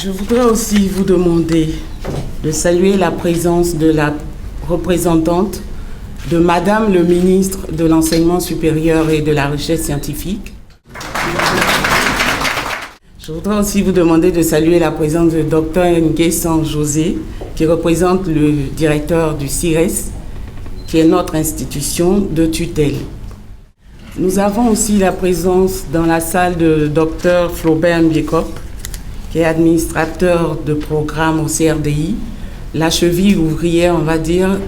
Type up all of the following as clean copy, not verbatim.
Je voudrais aussi vous demander de saluer la présence de la représentante de Madame le ministre de l'Enseignement supérieur et de la Recherche scientifique. Je voudrais aussi vous demander de saluer la présence de Dr Nguessan José, qui représente le directeur du CIRES, qui est notre institution de tutelle. Nous avons aussi la présence dans la salle de Dr Flaubert Mbiekop, qui est administrateur de programme au CRDI, la cheville ouvrière, on va dire,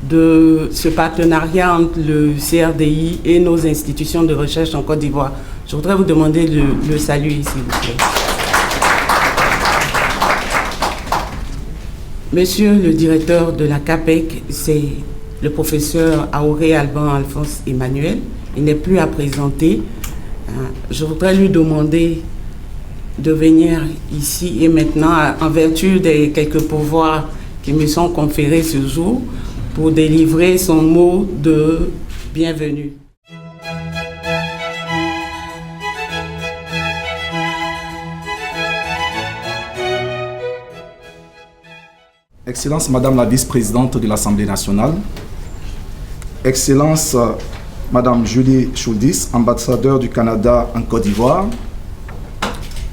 de ce partenariat entre le CRDI et nos institutions de recherche en Côte d'Ivoire. Je voudrais vous demander de le saluer, s'il vous plaît. Monsieur le directeur de la CAPEC, c'est le professeur Auré Alban Alphonse Emmanuel. Il n'est plus à présenter. Je voudrais lui demander de venir ici et maintenant, en vertu des quelques pouvoirs qui me sont conférés ce jour, pour délivrer son mot de bienvenue. Excellence Madame la vice-présidente de l'Assemblée nationale, Excellence Madame Julie Choudis, ambassadeur du Canada en Côte d'Ivoire,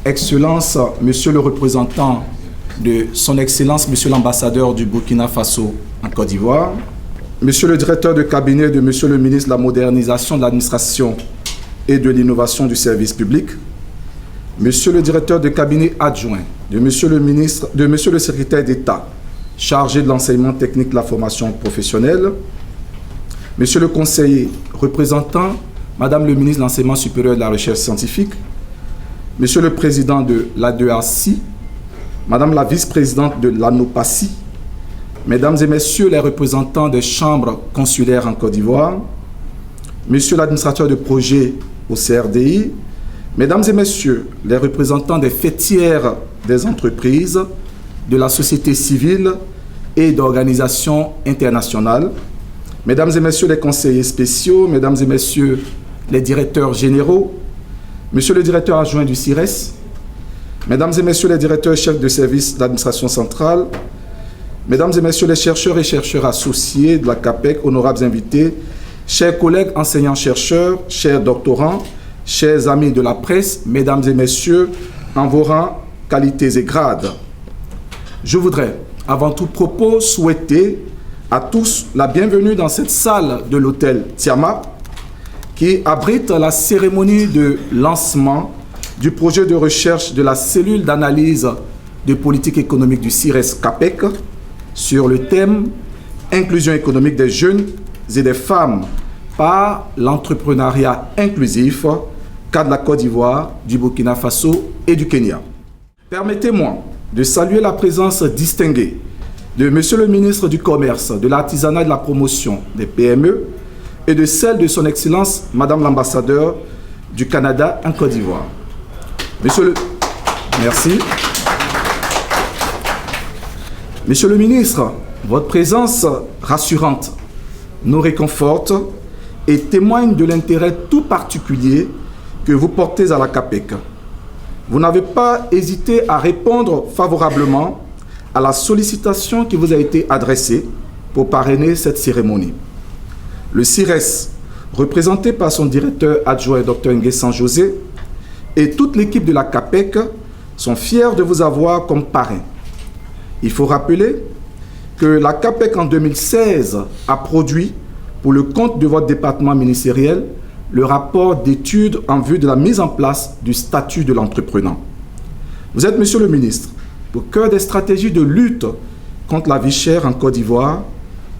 Excellence Monsieur le représentant de Son Excellence Monsieur l'ambassadeur du Burkina Faso en Côte d'Ivoire, Monsieur le directeur de cabinet de Monsieur le ministre de la modernisation de l'administration et de l'innovation du service public, Monsieur le directeur de cabinet adjoint de Monsieur le secrétaire d'État chargé de l'enseignement technique de la formation professionnelle, Monsieur le conseiller représentant Madame le ministre de l'enseignement supérieur et de la recherche scientifique, Monsieur le président de l'ADEACI, Madame la vice-présidente de l'ANOPACI, Mesdames et Messieurs les représentants des chambres consulaires en Côte d'Ivoire, Monsieur l'administrateur de projet au CRDI, Mesdames et Messieurs les représentants des fêtières des entreprises, de la société civile et d'organisations internationales, Mesdames et Messieurs les conseillers spéciaux, Mesdames et Messieurs les directeurs généraux, Monsieur le directeur adjoint du CIRES, Mesdames et Messieurs les directeurs chefs de service d'administration centrale, Mesdames et Messieurs les chercheurs et chercheurs associés de la CAPEC, honorables invités, chers collègues enseignants-chercheurs, chers doctorants, chers amis de la presse, Mesdames et Messieurs, en vos rangs, qualités et grades. Je voudrais, avant tout propos, souhaiter à tous la bienvenue dans cette salle de l'hôtel Tiama, qui abrite la cérémonie de lancement du projet de recherche de la cellule d'analyse de politique économique du CIRES-CAPEC sur le thème « Inclusion économique des jeunes et des femmes par l'entrepreneuriat inclusif » cas de la Côte d'Ivoire, du Burkina Faso et du Kenya. Permettez-moi de saluer la présence distinguée de Monsieur le ministre du Commerce, de l'Artisanat et de la Promotion des PME, et de celle de son Excellence, Madame l'ambassadeur du Canada en Côte d'Ivoire. Merci. Monsieur le ministre, votre présence rassurante nous réconforte et témoigne de l'intérêt tout particulier que vous portez à la CAPEC. Vous n'avez pas hésité à répondre favorablement à la sollicitation qui vous a été adressée pour parrainer cette cérémonie. Le CIRES, représenté par son directeur adjoint Dr Nguessan José, et toute l'équipe de la CAPEC sont fiers de vous avoir comme parrain. Il faut rappeler que la CAPEC en 2016 a produit, pour le compte de votre département ministériel, le rapport d'études en vue de la mise en place du statut de l'entrepreneur. Vous êtes, Monsieur le ministre, au cœur des stratégies de lutte contre la vie chère en Côte d'Ivoire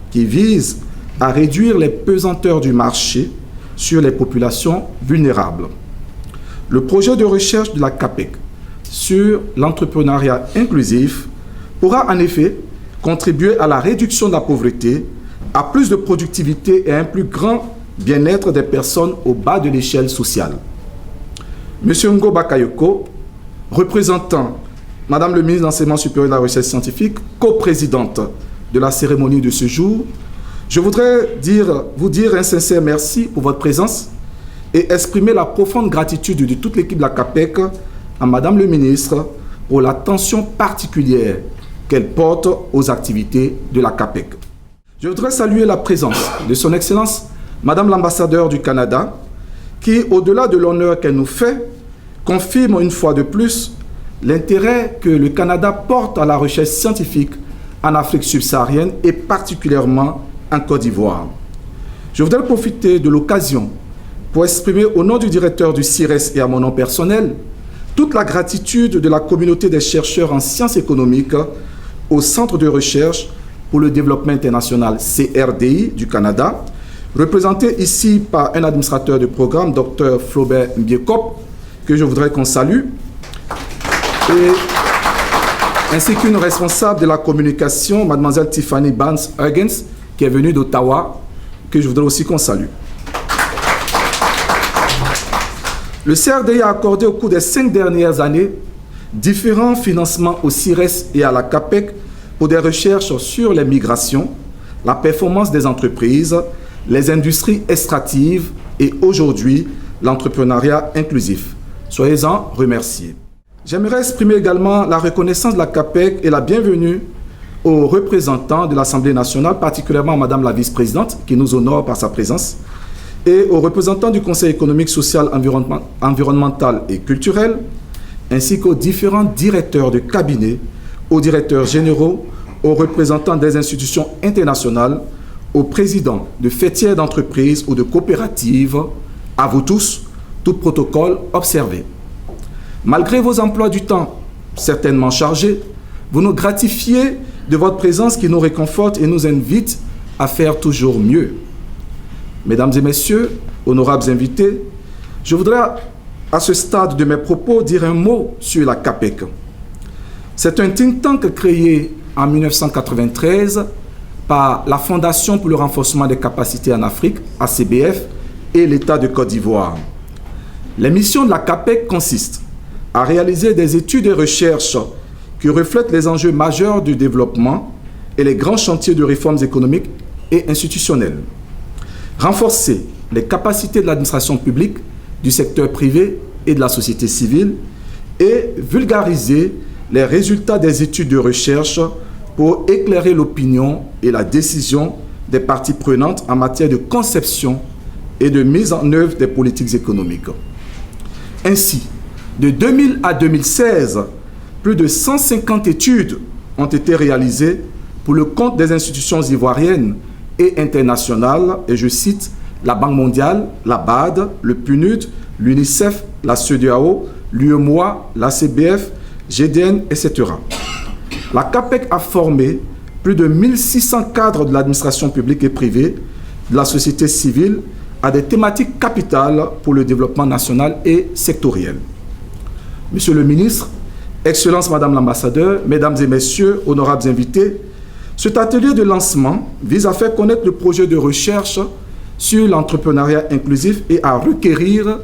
qui visent à réduire les pesanteurs du marché sur les populations vulnérables. Le projet de recherche de la CAPEC sur l'entrepreneuriat inclusif pourra en effet contribuer à la réduction de la pauvreté, à plus de productivité et à un plus grand bien-être des personnes au bas de l'échelle sociale. Monsieur Ngo Bakayoko, représentant Madame le ministre de l'Enseignement supérieur et de la Recherche scientifique, coprésidente de la cérémonie de ce jour, je voudrais vous dire un sincère merci pour votre présence et exprimer la profonde gratitude de toute l'équipe de la CAPEC à Madame le ministre pour l'attention particulière qu'elle porte aux activités de la CAPEC. Je voudrais saluer la présence de son Excellence Madame l'ambassadeur du Canada qui, au-delà de l'honneur qu'elle nous fait, confirme une fois de plus l'intérêt que le Canada porte à la recherche scientifique en Afrique subsaharienne et particulièrement en Côte d'Ivoire. Je voudrais profiter de l'occasion pour exprimer au nom du directeur du CIRES et à mon nom personnel toute la gratitude de la communauté des chercheurs en sciences économiques au Centre de recherche pour le développement international CRDI du Canada, représenté ici par un administrateur de programme, Dr Flaubert Mbiekop, que je voudrais qu'on salue, ainsi qu'une responsable de la communication, mademoiselle Tiffany Barnes-Huggins, qui est venue d'Ottawa, que je voudrais aussi qu'on salue. Le CRDI a accordé au cours des 5 dernières années différents financements au CIRES et à la CAPEC pour des recherches sur les migrations, la performance des entreprises, les industries extractives et aujourd'hui l'entrepreneuriat inclusif. Soyez-en remerciés. J'aimerais exprimer également la reconnaissance de la CAPEC et la bienvenue aux représentants de l'Assemblée nationale, particulièrement Madame la vice-présidente, qui nous honore par sa présence, et aux représentants du Conseil économique, social, environnemental et culturel, ainsi qu'aux différents directeurs de cabinet, aux directeurs généraux, aux représentants des institutions internationales, aux présidents de fêtières d'entreprises ou de coopératives, à vous tous, tout protocole observé. Malgré vos emplois du temps certainement chargés, vous nous gratifiez de votre présence qui nous réconforte et nous invite à faire toujours mieux. Mesdames et messieurs, honorables invités, je voudrais à ce stade de mes propos dire un mot sur la CAPEC. C'est un think tank créé en 1993 par la Fondation pour le renforcement des capacités en Afrique, ACBF, et l'État de Côte d'Ivoire. Les missions de la CAPEC consistent à réaliser des études et recherches qui reflètent les enjeux majeurs du développement et les grands chantiers de réformes économiques et institutionnelles. Renforcer les capacités de l'administration publique, du secteur privé et de la société civile et vulgariser les résultats des études de recherche pour éclairer l'opinion et la décision des parties prenantes en matière de conception et de mise en œuvre des politiques économiques. Ainsi, de 2000 à 2016, plus de 150 études ont été réalisées pour le compte des institutions ivoiriennes et internationales, et je cite la Banque mondiale, la BAD, le PNUD, l'UNICEF, la CEDEAO, l'UEMOA, la CBF, GDN, etc. La CAPEC a formé plus de 1600 cadres de l'administration publique et privée, de la société civile, à des thématiques capitales pour le développement national et sectoriel. Monsieur le ministre, Excellence Madame l'ambassadeur, Mesdames et Messieurs, honorables invités, cet atelier de lancement vise à faire connaître le projet de recherche sur l'entrepreneuriat inclusif et à requérir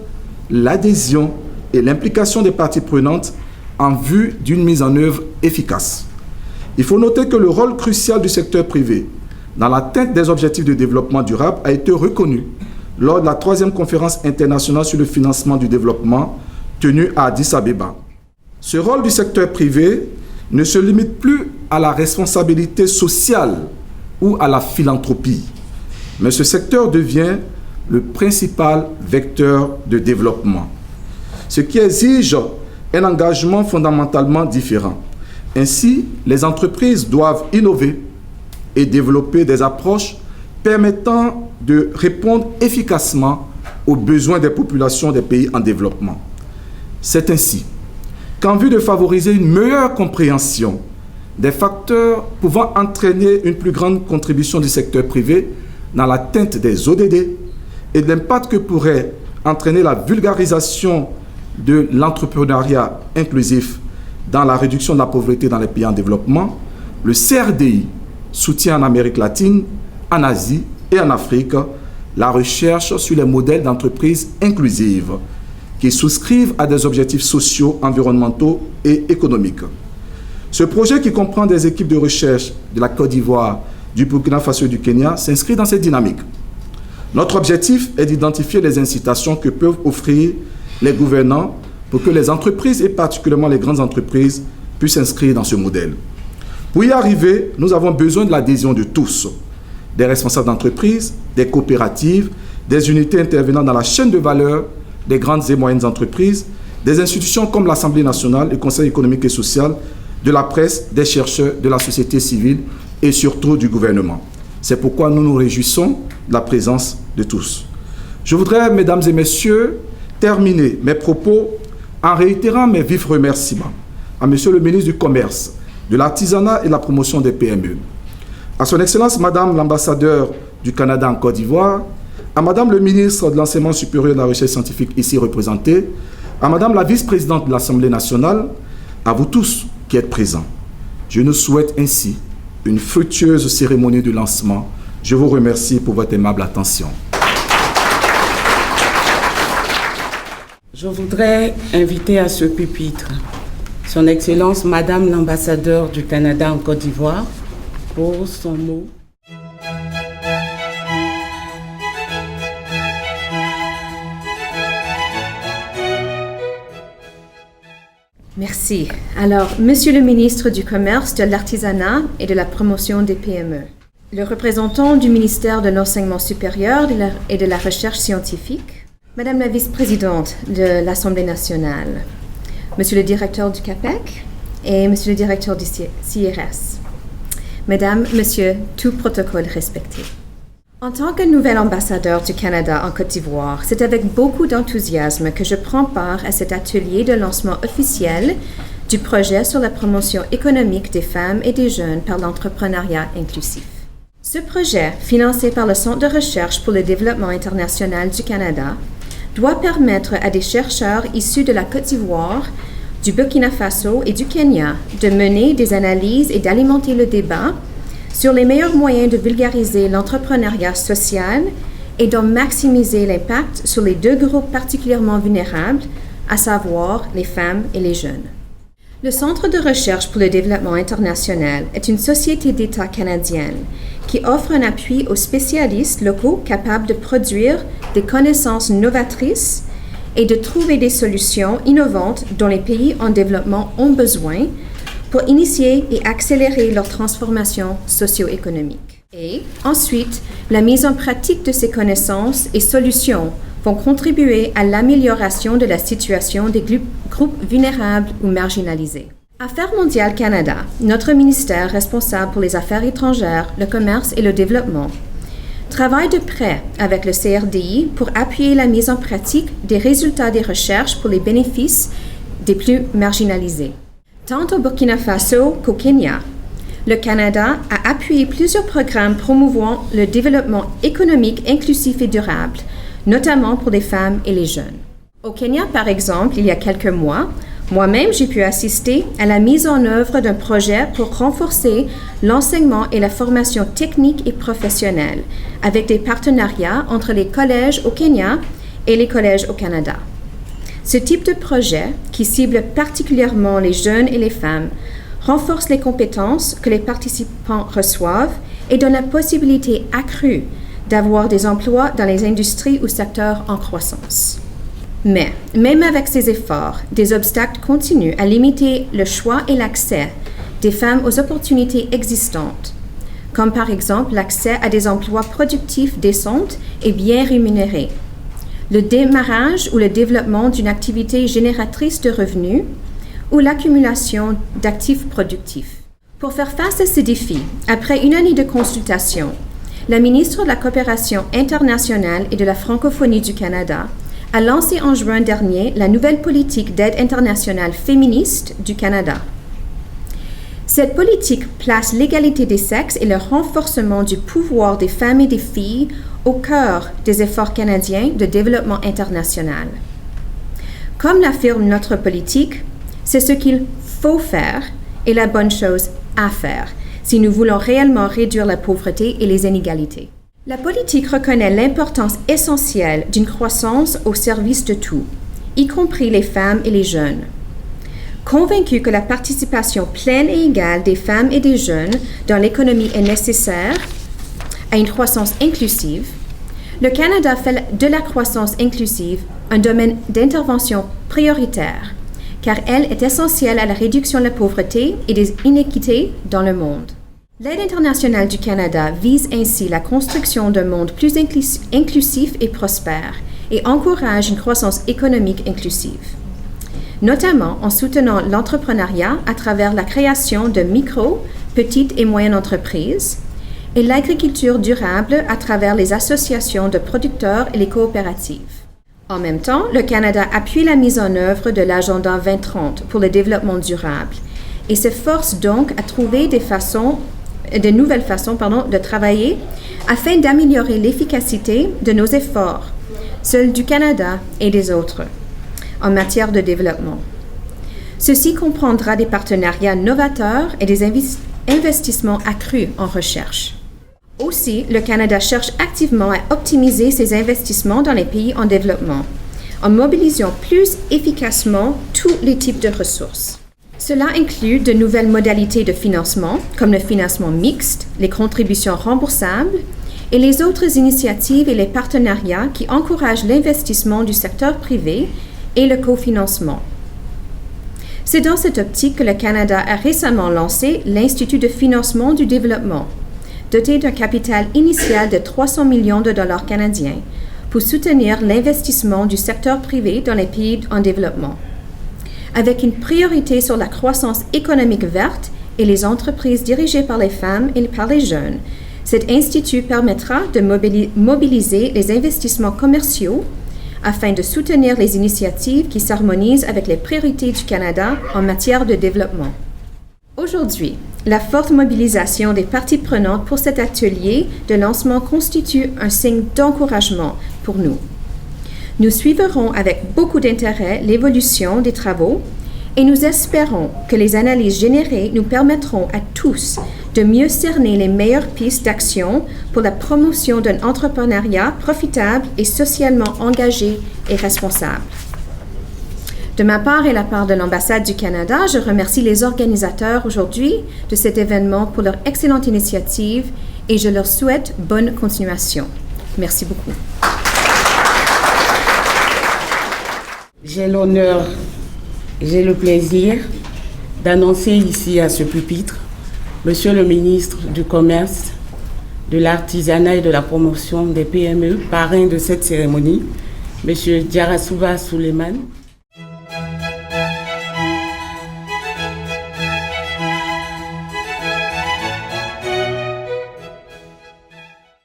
l'adhésion et l'implication des parties prenantes en vue d'une mise en œuvre efficace. Il faut noter que le rôle crucial du secteur privé dans l'atteinte des objectifs de développement durable a été reconnu lors de la 3e conférence internationale sur le financement du développement tenue à Addis Abeba. Ce rôle du secteur privé ne se limite plus à la responsabilité sociale ou à la philanthropie, mais ce secteur devient le principal vecteur de développement, ce qui exige un engagement fondamentalement différent. Ainsi, les entreprises doivent innover et développer des approches permettant de répondre efficacement aux besoins des populations des pays en développement. C'est ainsi qu'en vue de favoriser une meilleure compréhension des facteurs pouvant entraîner une plus grande contribution du secteur privé dans l'atteinte des ODD et de l'impact que pourrait entraîner la vulgarisation de l'entrepreneuriat inclusif dans la réduction de la pauvreté dans les pays en développement, le CRDI soutient en Amérique latine, en Asie et en Afrique la recherche sur les modèles d'entreprises inclusives qui souscrivent à des objectifs sociaux, environnementaux et économiques. Ce projet, qui comprend des équipes de recherche de la Côte d'Ivoire, du Burkina Faso et du Kenya, s'inscrit dans cette dynamique. Notre objectif est d'identifier les incitations que peuvent offrir les gouvernants pour que les entreprises, et particulièrement les grandes entreprises, puissent s'inscrire dans ce modèle. Pour y arriver, nous avons besoin de l'adhésion de tous, des responsables d'entreprises, des coopératives, des unités intervenant dans la chaîne de valeur des grandes et moyennes entreprises, des institutions comme l'Assemblée nationale, le Conseil économique et social, de la presse, des chercheurs, de la société civile et surtout du gouvernement. C'est pourquoi nous nous réjouissons de la présence de tous. Je voudrais, mesdames et messieurs, terminer mes propos en réitérant mes vifs remerciements à Monsieur le ministre du Commerce, de l'Artisanat et de la promotion des PME, à son Excellence Madame l'ambassadeur du Canada en Côte d'Ivoire, à Madame le ministre de l'Enseignement supérieur et de la Recherche scientifique ici représentée, à Madame la vice-présidente de l'Assemblée nationale, à vous tous qui êtes présents. Je nous souhaite ainsi une fructueuse cérémonie de lancement. Je vous remercie pour votre aimable attention. Je voudrais inviter à ce pupitre Son Excellence Madame l'ambassadeur du Canada en Côte d'Ivoire pour son mot. Merci. Alors, Monsieur le ministre du Commerce, de l'Artisanat et de la promotion des PME, le représentant du ministère de l'Enseignement supérieur et de la Recherche scientifique, Madame la vice-présidente de l'Assemblée nationale, Monsieur le directeur du CAPEC et Monsieur le directeur du CIRS, Mesdames, Messieurs, tout protocole respecté. En tant que nouvel ambassadeur du Canada en Côte d'Ivoire, c'est avec beaucoup d'enthousiasme que je prends part à cet atelier de lancement officiel du projet sur la promotion économique des femmes et des jeunes par l'entrepreneuriat inclusif. Ce projet, financé par le Centre de recherche pour le développement international du Canada, doit permettre à des chercheurs issus de la Côte d'Ivoire, du Burkina Faso et du Kenya de mener des analyses et d'alimenter le débat sur les meilleurs moyens de vulgariser l'entrepreneuriat social et de maximiser l'impact sur les deux groupes particulièrement vulnérables, à savoir les femmes et les jeunes. Le Centre de recherche pour le développement international est une société d'État canadienne qui offre un appui aux spécialistes locaux capables de produire des connaissances novatrices et de trouver des solutions innovantes dont les pays en développement ont besoin pour initier et accélérer leur transformation socio-économique. Et ensuite, la mise en pratique de ces connaissances et solutions vont contribuer à l'amélioration de la situation des groupes vulnérables ou marginalisés. Affaires mondiales Canada, notre ministère responsable pour les affaires étrangères, le commerce et le développement, travaille de près avec le CRDI pour appuyer la mise en pratique des résultats des recherches pour les bénéfices des plus marginalisés. Tant au Burkina Faso qu'au Kenya, le Canada a appuyé plusieurs programmes promouvant le développement économique inclusif et durable, notamment pour les femmes et les jeunes. Au Kenya, par exemple, il y a quelques mois, Moi-même, j'ai pu assister à la mise en œuvre d'un projet pour renforcer l'enseignement et la formation technique et professionnelle avec des partenariats entre les collèges au Kenya et les collèges au Canada. Ce type de projet, qui cible particulièrement les jeunes et les femmes, renforce les compétences que les participants reçoivent et donne la possibilité accrue d'avoir des emplois dans les industries ou secteurs en croissance. Mais, même avec ces efforts, des obstacles continuent à limiter le choix et l'accès des femmes aux opportunités existantes, comme par exemple l'accès à des emplois productifs décents et bien rémunérés, le démarrage ou le développement d'une activité génératrice de revenus ou l'accumulation d'actifs productifs. Pour faire face à ces défis, après une année de consultation, la ministre de la Coopération internationale et de la francophonie du Canada a lancé en juin dernier la nouvelle politique d'aide internationale féministe du Canada. Cette politique place l'égalité des sexes et le renforcement du pouvoir des femmes et des filles au cœur des efforts canadiens de développement international. Comme l'affirme notre politique, c'est ce qu'il faut faire et la bonne chose à faire si nous voulons réellement réduire la pauvreté et les inégalités. La politique reconnaît l'importance essentielle d'une croissance au service de tous, y compris les femmes et les jeunes. Convaincu que la participation pleine et égale des femmes et des jeunes dans l'économie est nécessaire à une croissance inclusive, le Canada fait de la croissance inclusive un domaine d'intervention prioritaire, car elle est essentielle à la réduction de la pauvreté et des inéquités dans le monde. L'aide internationale du Canada vise ainsi la construction d'un monde plus inclusif et prospère et encourage une croissance économique inclusive, notamment en soutenant l'entrepreneuriat à travers la création de micro, petites et moyennes entreprises et l'agriculture durable à travers les associations de producteurs et les coopératives. En même temps, le Canada appuie la mise en œuvre de l'Agenda 2030 pour le développement durable et s'efforce donc à trouver de nouvelles façons de travailler afin d'améliorer l'efficacité de nos efforts, ceux du Canada et des autres, en matière de développement. Ceci comprendra des partenariats novateurs et des investissements accrus en recherche. Aussi, le Canada cherche activement à optimiser ses investissements dans les pays en développement, en mobilisant plus efficacement tous les types de ressources. Cela inclut de nouvelles modalités de financement, comme le financement mixte, les contributions remboursables et les autres initiatives et les partenariats qui encouragent l'investissement du secteur privé et le cofinancement. C'est dans cette optique que le Canada a récemment lancé l'Institut de financement du développement, doté d'un capital initial de 300 millions de dollars canadiens pour soutenir l'investissement du secteur privé dans les pays en développement, avec une priorité sur la croissance économique verte et les entreprises dirigées par les femmes et par les jeunes. Cet institut permettra de mobiliser les investissements commerciaux afin de soutenir les initiatives qui s'harmonisent avec les priorités du Canada en matière de développement. Aujourd'hui, la forte mobilisation des parties prenantes pour cet atelier de lancement constitue un signe d'encouragement pour nous. Nous suivrons avec beaucoup d'intérêt l'évolution des travaux et nous espérons que les analyses générées nous permettront à tous de mieux cerner les meilleures pistes d'action pour la promotion d'un entrepreneuriat profitable et socialement engagé et responsable. De ma part et la part de l'ambassade du Canada, je remercie les organisateurs aujourd'hui de cet événement pour leur excellente initiative et je leur souhaite bonne continuation. Merci beaucoup. J'ai l'honneur, j'ai le plaisir d'annoncer ici à ce pupitre Monsieur le ministre du Commerce, de l'Artisanat et de la Promotion des PME, parrain de cette cérémonie, Monsieur Diarasouba Souleymane.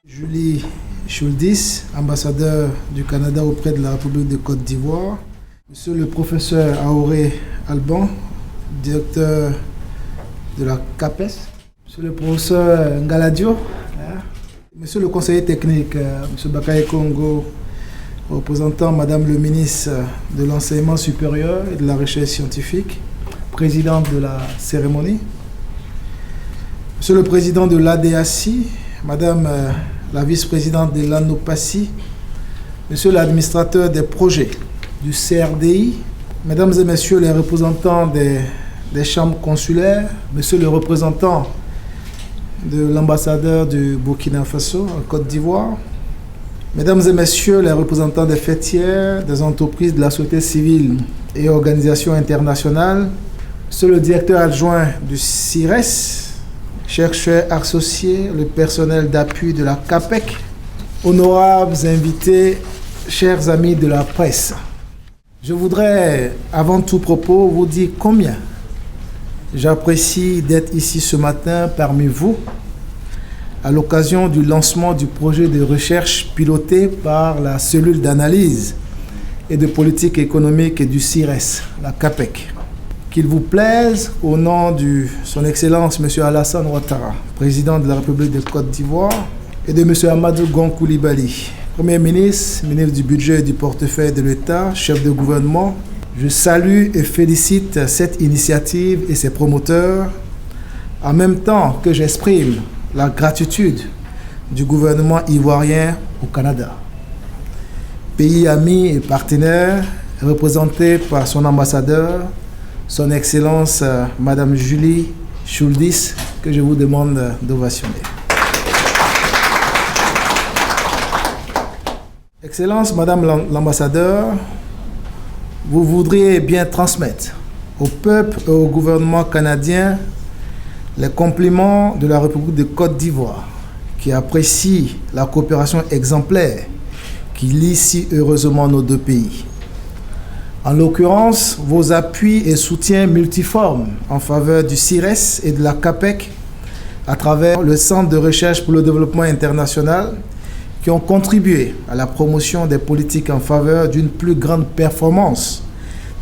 Julie Chouldis, ambassadeur du Canada auprès de la République de Côte d'Ivoire. Monsieur le professeur Aoré Alban, directeur de la CAPES. Monsieur le professeur Ngaladio. Monsieur le conseiller technique, Monsieur Bakaye Kongo, représentant Madame le ministre de l'Enseignement supérieur et de la Recherche scientifique, présidente de la cérémonie, Monsieur le président de l'ADACI, Madame la vice-présidente de l'ANOPACI, Monsieur l'administrateur des projets du CRDI, Mesdames et Messieurs les représentants des chambres consulaires, Monsieur le représentant de l'ambassadeur du Burkina Faso en Côte d'Ivoire, Mesdames et Messieurs les représentants des fêtières, des entreprises de la société civile et organisations internationales, Monsieur le directeur adjoint du CIRES, chercheurs associés, le personnel d'appui de la CAPEC, honorables invités, chers amis de la presse. Je voudrais, avant tout propos, vous dire combien j'apprécie d'être ici ce matin parmi vous à l'occasion du lancement du projet de recherche piloté par la cellule d'analyse et de politique économique et du CIRES, la CAPEC. Qu'il vous plaise, au nom de son Excellence M. Alassane Ouattara, président de la République de Côte d'Ivoire, et de M. Amadou Gon Coulibaly, Premier ministre, ministre du Budget et du Portefeuille de l'État, chef de gouvernement, je salue et félicite cette initiative et ses promoteurs, en même temps que j'exprime la gratitude du gouvernement ivoirien au Canada. Pays ami et partenaire, représenté par son ambassadeur, son Excellence Madame Julie Chouldis, que je vous demande d'ovationner. Excellence Madame l'ambassadeur, vous voudriez bien transmettre au peuple et au gouvernement canadien les compliments de la République de Côte d'Ivoire, qui apprécie la coopération exemplaire qui lie si heureusement nos deux pays. En l'occurrence, vos appuis et soutiens multiformes en faveur du CIRES et de la CAPEC à travers le Centre de recherche pour le développement international qui ont contribué à la promotion des politiques en faveur d'une plus grande performance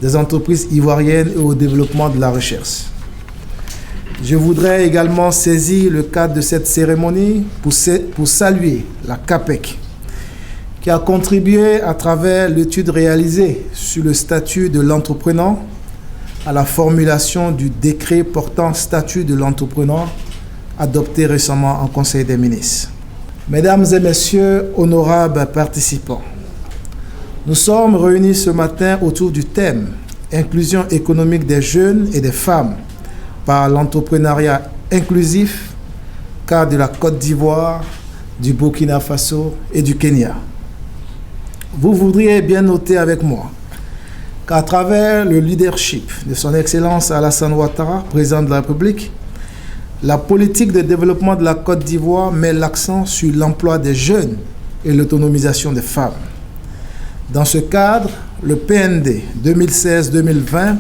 des entreprises ivoiriennes et au développement de la recherche. Je voudrais également saisir le cadre de cette cérémonie pour saluer la CAPEC, qui a contribué à travers l'étude réalisée sur le statut de l'entrepreneur à la formulation du décret portant statut de l'entrepreneur adopté récemment en Conseil des ministres. Mesdames et Messieurs, honorables participants, nous sommes réunis ce matin autour du thème « Inclusion économique des jeunes et des femmes » par l'entrepreneuriat inclusif, cas de la Côte d'Ivoire, du Burkina Faso et du Kenya. Vous voudriez bien noter avec moi qu'à travers le leadership de son Excellence Alassane Ouattara, président de la République, la politique de développement de la Côte d'Ivoire met l'accent sur l'emploi des jeunes et l'autonomisation des femmes. Dans ce cadre, le PND 2016-2020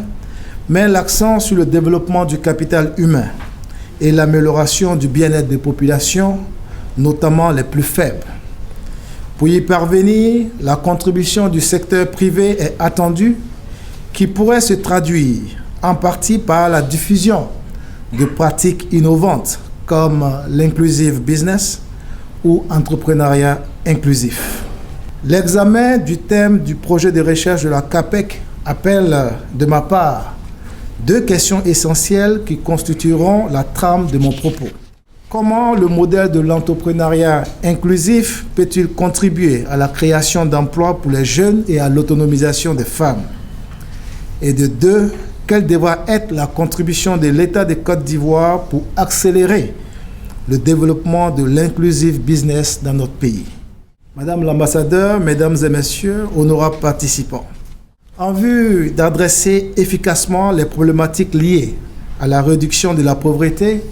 met l'accent sur le développement du capital humain et l'amélioration du bien-être des populations, notamment les plus faibles. Pour y parvenir, la contribution du secteur privé est attendue, qui pourrait se traduire en partie par la diffusion de pratiques innovantes comme l'inclusive business ou entrepreneuriat inclusif. L'examen du thème du projet de recherche de la CAPEC appelle de ma part deux questions essentielles qui constitueront la trame de mon propos. Comment le modèle de l'entrepreneuriat inclusif peut-il contribuer à la création d'emplois pour les jeunes et à l'autonomisation des femmes? Et de deux, quelle devra être la contribution de l'État de Côte d'Ivoire pour accélérer le développement de l'inclusive business dans notre pays? Madame l'ambassadeur, Mesdames et Messieurs, honorables participants, en vue d'adresser efficacement les problématiques liées à la réduction de la pauvreté,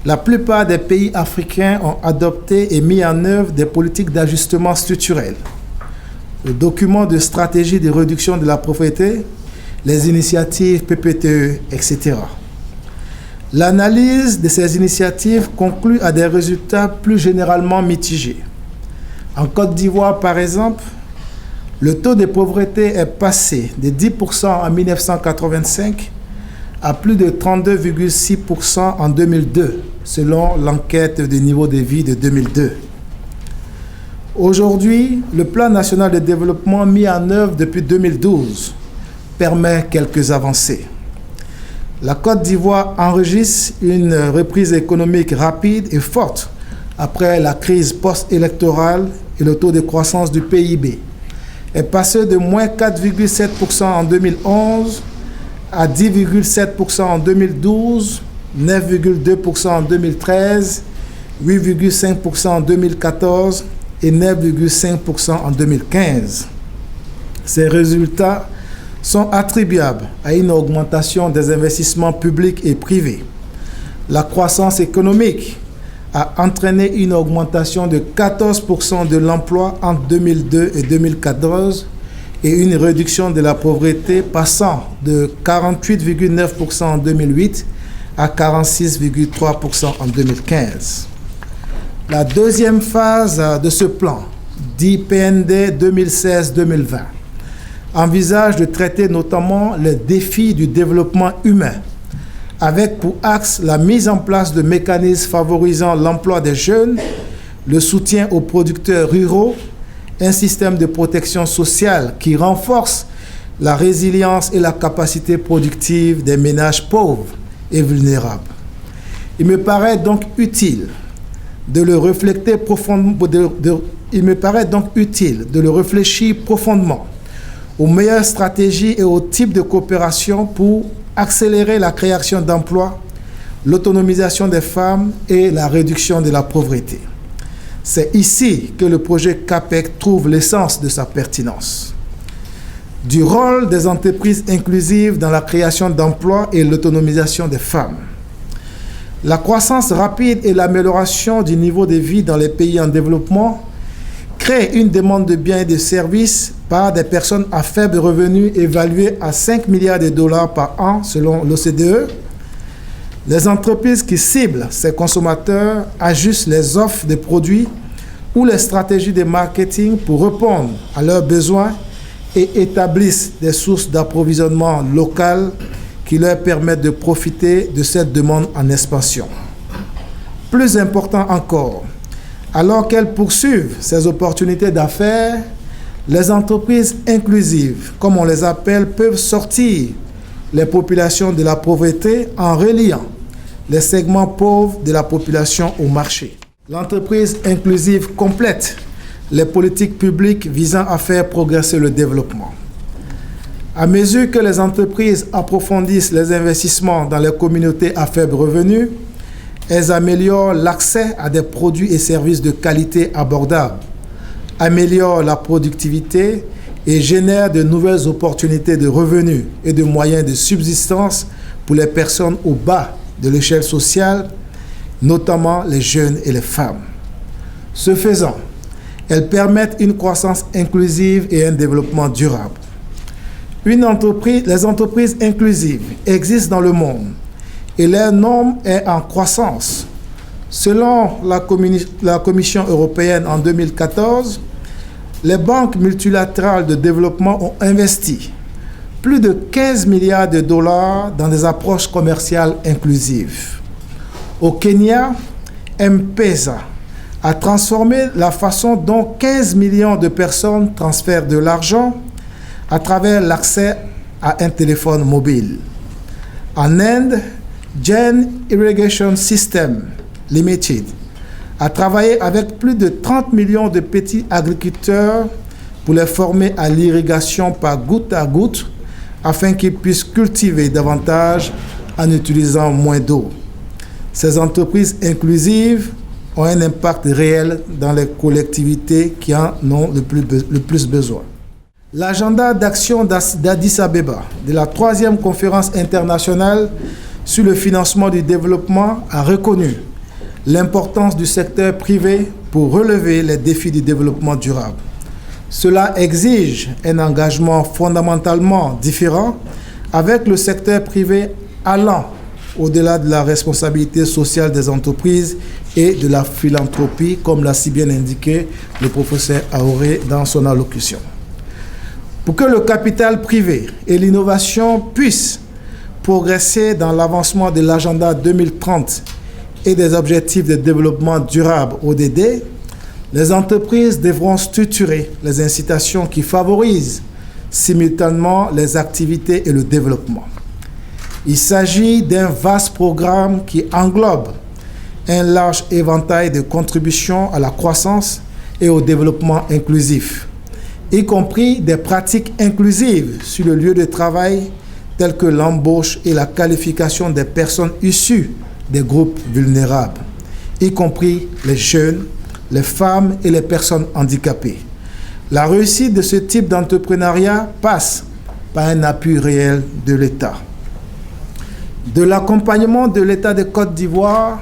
la plupart des pays africains ont adopté et mis en œuvre des politiques d'ajustement structurel. Le document de stratégie de réduction de la pauvreté, les initiatives PPTE, etc. L'analyse de ces initiatives conclut à des résultats plus généralement mitigés. En Côte d'Ivoire, par exemple, le taux de pauvreté est passé de 10% en 1985 à plus de 32,6% en 2002, selon l'enquête de niveau de vie de 2002. Aujourd'hui, le plan national de développement mis en œuvre depuis 2012 permet quelques avancées. La Côte d'Ivoire enregistre une reprise économique rapide et forte après la crise post-électorale et le taux de croissance du PIB est passé de moins 4,7% en 2011 à 10,7% en 2012, 9,2% en 2013, 8,5% en 2014 et 9,5% en 2015. Ces résultats sont attribuables à une augmentation des investissements publics et privés. La croissance économique a entraîné une augmentation de 14% de l'emploi entre 2002 et 2014 et une réduction de la pauvreté passant de 48,9% en 2008 à 46,3% en 2015. La deuxième phase de ce plan, dit PND 2016-2020, envisage de traiter notamment les défis du développement humain, avec pour axe la mise en place de mécanismes favorisant l'emploi des jeunes, le soutien aux producteurs ruraux, un système de protection sociale qui renforce la résilience et la capacité productive des ménages pauvres et vulnérables. Il me paraît donc utile de le réfléchir profondément aux meilleures stratégies et aux types de coopération pour accélérer la création d'emplois, l'autonomisation des femmes et la réduction de la pauvreté. C'est ici que le projet CAPEC trouve l'essence de sa pertinence. Du rôle des entreprises inclusives dans la création d'emplois et l'autonomisation des femmes. La croissance rapide et l'amélioration du niveau de vie dans les pays en développement créent une demande de biens et de services par des personnes à faible revenu évaluée à 5 milliards de dollars par an selon l'OCDE. Les entreprises qui ciblent ces consommateurs ajustent les offres de produits ou les stratégies de marketing pour répondre à leurs besoins et établissent des sources d'approvisionnement locales qui leur permettent de profiter de cette demande en expansion. Plus important encore, alors qu'elles poursuivent ces opportunités d'affaires, les entreprises inclusives, comme on les appelle, peuvent sortir les populations de la pauvreté en reliant les segments pauvres de la population au marché. L'entreprise inclusive complète les politiques publiques visant à faire progresser le développement. À mesure que les entreprises approfondissent les investissements dans les communautés à faible revenu, elles améliorent l'accès à des produits et services de qualité abordables, améliorent la productivité et génèrent de nouvelles opportunités de revenus et de moyens de subsistance pour les personnes au bas de l'échelle sociale, notamment les jeunes et les femmes. Ce faisant, elles permettent une croissance inclusive et un développement durable. Les entreprises inclusives existent dans le monde et leur nombre est en croissance. Selon la Commission européenne en 2014, les banques multilatérales de développement ont investi plus de 15 milliards de dollars dans des approches commerciales inclusives. Au Kenya, M-Pesa a transformé la façon dont 15 millions de personnes transfèrent de l'argent à travers l'accès à un téléphone mobile. En Inde, Jain Irrigation System Limited a travaillé avec plus de 30 millions de petits agriculteurs pour les former à l'irrigation par goutte à goutte afin qu'ils puissent cultiver davantage en utilisant moins d'eau. Ces entreprises inclusives ont un impact réel dans les collectivités qui en ont le plus besoin. L'agenda d'action d'Addis Abeba de la 3e conférence internationale sur le financement du développement a reconnu l'importance du secteur privé pour relever les défis du développement durable. Cela exige un engagement fondamentalement différent avec le secteur privé allant au-delà de la responsabilité sociale des entreprises et de la philanthropie, comme l'a si bien indiqué le professeur Aoré dans son allocution. Pour que le capital privé et l'innovation puissent progresser dans l'avancement de l'agenda 2030 et des objectifs de développement durable ODD, Les entreprises devront structurer les incitations qui favorisent simultanément les activités et le développement. Il s'agit d'un vaste programme qui englobe un large éventail de contributions à la croissance et au développement inclusif, y compris des pratiques inclusives sur le lieu de travail telles que l'embauche et la qualification des personnes issues des groupes vulnérables, y compris les jeunes, les femmes et les personnes handicapées. La réussite de ce type d'entrepreneuriat passe par un appui réel de l'État. De l'accompagnement de l'État de Côte d'Ivoire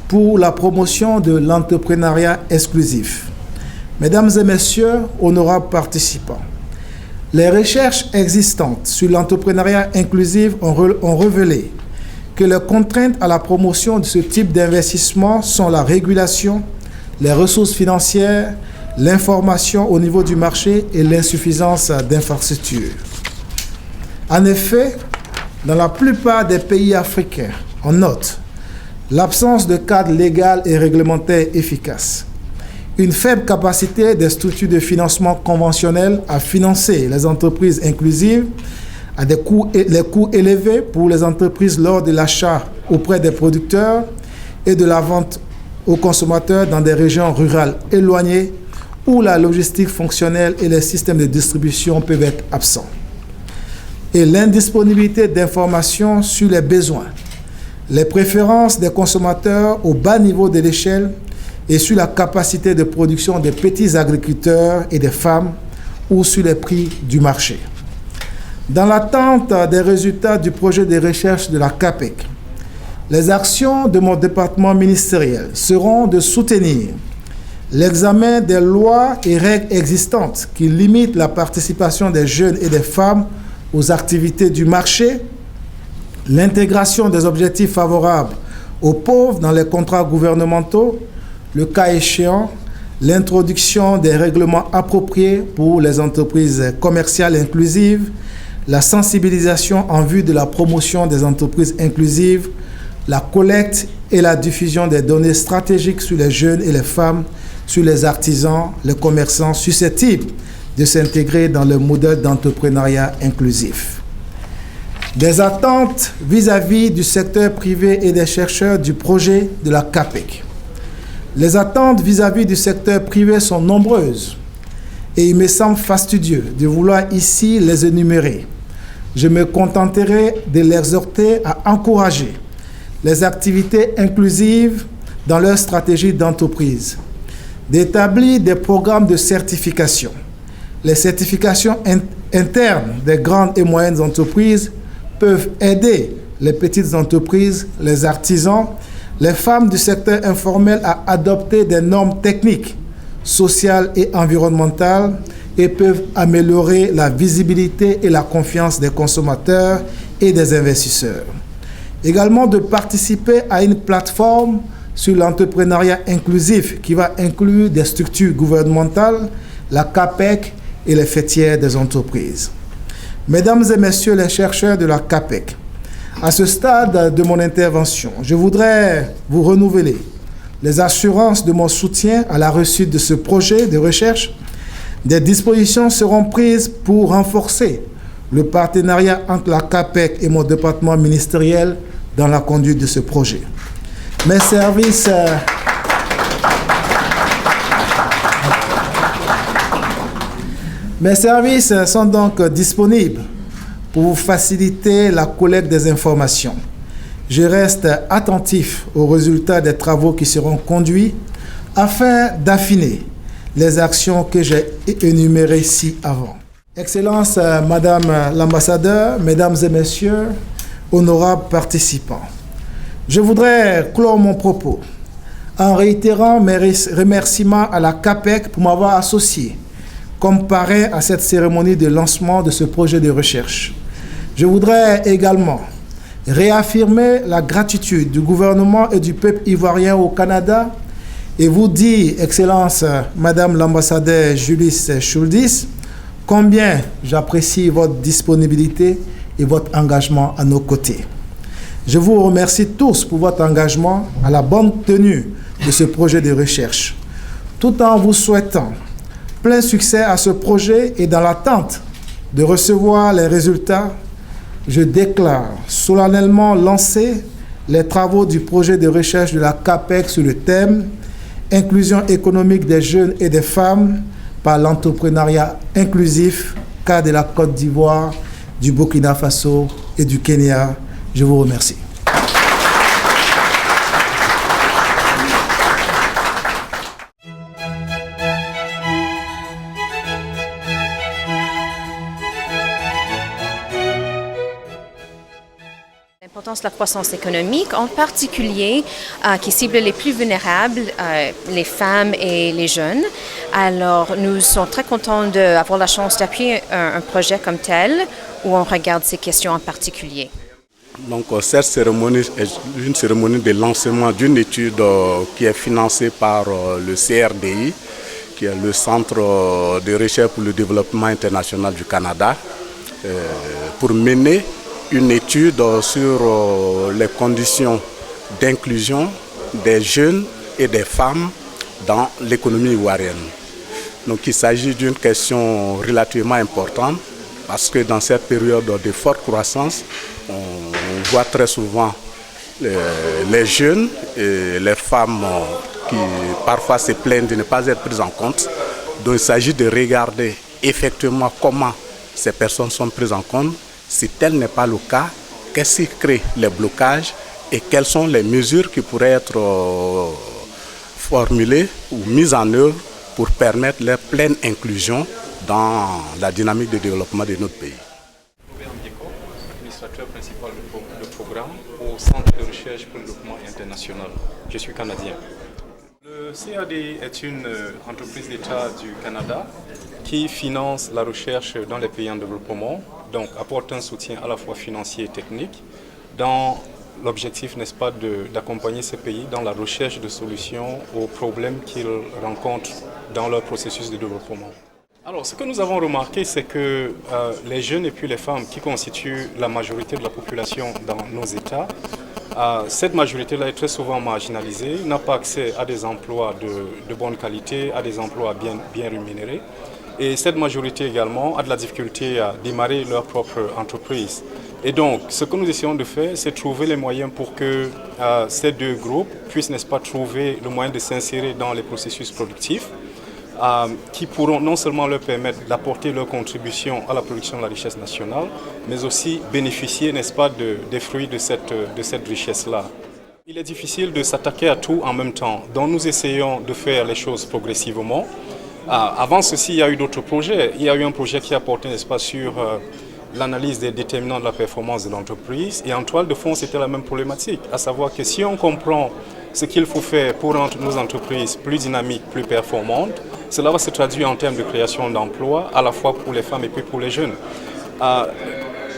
pour la promotion de l'entrepreneuriat exclusif. Mesdames et messieurs, honorables participants, les recherches existantes sur l'entrepreneuriat inclusif ont révélé que les contraintes à la promotion de ce type d'investissement sont la régulation, les ressources financières, l'information au niveau du marché et l'insuffisance d'infrastructures. En effet, dans la plupart des pays africains, on note l'absence de cadre légal et réglementaire efficace, une faible capacité des structures de financement conventionnelles à financer les entreprises inclusives, à les coûts élevés pour les entreprises lors de l'achat auprès des producteurs et de la vente aux consommateurs dans des régions rurales éloignées où la logistique fonctionnelle et les systèmes de distribution peuvent être absents. Et l'indisponibilité d'informations sur les besoins, les préférences des consommateurs au bas niveau de l'échelle et sur la capacité de production des petits agriculteurs et des femmes ou sur les prix du marché. Dans l'attente des résultats du projet de recherche de la CAPEC, les actions de mon département ministériel seront de soutenir l'examen des lois et règles existantes qui limitent la participation des jeunes et des femmes aux activités du marché, l'intégration des objectifs favorables aux pauvres dans les contrats gouvernementaux, le cas échéant, l'introduction des règlements appropriés pour les entreprises commerciales inclusives, la sensibilisation en vue de la promotion des entreprises inclusives, la collecte et la diffusion des données stratégiques sur les jeunes et les femmes, sur les artisans, les commerçants susceptibles de s'intégrer dans le modèle d'entrepreneuriat inclusif. Des attentes vis-à-vis du secteur privé et des chercheurs du projet de la CAPEC. Les attentes vis-à-vis du secteur privé sont nombreuses et il me semble fastidieux de vouloir ici les énumérer. Je me contenterai de les exhorter à encourager les activités inclusives dans leur stratégie d'entreprise, d'établir des programmes de certification. Les certifications internes des grandes et moyennes entreprises peuvent aider les petites entreprises, les artisans, les femmes du secteur informel à adopter des normes techniques, sociales et environnementales et peuvent améliorer la visibilité et la confiance des consommateurs et des investisseurs. Également de participer à une plateforme sur l'entrepreneuriat inclusif qui va inclure des structures gouvernementales, la CAPEC et les fêtières des entreprises. Mesdames et messieurs les chercheurs de la CAPEC, à ce stade de mon intervention, je voudrais vous renouveler les assurances de mon soutien à la réussite de ce projet de recherche. Des dispositions seront prises pour renforcer le partenariat entre la CAPEC et mon département ministériel dans la conduite de ce projet. Mes services sont donc disponibles pour vous faciliter la collecte des informations. Je reste attentif aux résultats des travaux qui seront conduits afin d'affiner les actions que j'ai énumérées ci-avant. Excellence, Madame l'ambassadeur, Mesdames et Messieurs, honorables participants, je voudrais clore mon propos en réitérant mes remerciements à la CAPEC pour m'avoir associé comme parrain à cette cérémonie de lancement de ce projet de recherche. Je voudrais également réaffirmer la gratitude du gouvernement et du peuple ivoirien au Canada et vous dire, Excellence, Madame l'ambassadeur Julis Schuldis, combien j'apprécie votre disponibilité et votre engagement à nos côtés. Je vous remercie tous pour votre engagement à la bonne tenue de ce projet de recherche. tout en vous souhaitant plein succès à ce projet et dans l'attente de recevoir les résultats, je déclare solennellement lancer les travaux du projet de recherche de la CAPEC sur le thème « Inclusion économique des jeunes et des femmes par l'entrepreneuriat inclusif » cas de la Côte d'Ivoire, du Burkina Faso et du Kenya. Je vous remercie. L'importance de la croissance économique, en particulier qui cible les plus vulnérables, les femmes et les jeunes. Alors, nous sommes très contents d'avoir la chance d'appuyer un projet comme tel où on regarde ces questions en particulier. Donc, cette cérémonie est une cérémonie de lancement d'une étude qui est financée par le CRDI, qui est le Centre de recherche pour le développement international du Canada, pour mener une étude sur les conditions d'inclusion des jeunes et des femmes dans l'économie ivoirienne. Donc il s'agit d'une question relativement importante parce que dans cette période de forte croissance, on voit très souvent les jeunes et les femmes qui parfois se plaignent de ne pas être prises en compte. Donc il s'agit de regarder effectivement comment ces personnes sont prises en compte. Si tel n'est pas le cas, qu'est-ce qui crée les blocages et quelles sont les mesures qui pourraient être formulées ou mises en œuvre pour permettre leur pleine inclusion dans la dynamique de développement de notre pays. Robert Ndieko, administrateur principal du programme au Centre de recherche pour le développement international. Je suis canadien. Le CAD est une entreprise d'État du Canada qui finance la recherche dans les pays en développement, donc apporte un soutien à la fois financier et technique dans l'objectif, n'est-ce pas, d'accompagner ces pays dans la recherche de solutions aux problèmes qu'ils rencontrent dans leur processus de développement. Alors, ce que nous avons remarqué, c'est que les jeunes et puis les femmes qui constituent la majorité de la population dans nos États, cette majorité-là est très souvent marginalisée, n'a pas accès à des emplois de bonne qualité, à des emplois bien rémunérés. Et cette majorité également a de la difficulté à démarrer leur propre entreprise. Et donc, ce que nous essayons de faire, c'est trouver les moyens pour que ces deux groupes puissent, n'est-ce pas, trouver le moyen de s'insérer dans les processus productifs qui pourront non seulement leur permettre d'apporter leur contribution à la production de la richesse nationale, mais aussi bénéficier, n'est-ce pas, des fruits de cette richesse-là. Il est difficile de s'attaquer à tout en même temps, donc nous essayons de faire les choses progressivement. Avant ceci, il y a eu d'autres projets. Il y a eu un projet qui a porté, n'est-ce pas, sur l'analyse des déterminants de la performance de l'entreprise. Et en toile de fond, c'était la même problématique, à savoir que si on comprend ce qu'il faut faire pour rendre nos entreprises plus dynamiques, plus performantes, cela va se traduire en termes de création d'emplois, à la fois pour les femmes et puis pour les jeunes.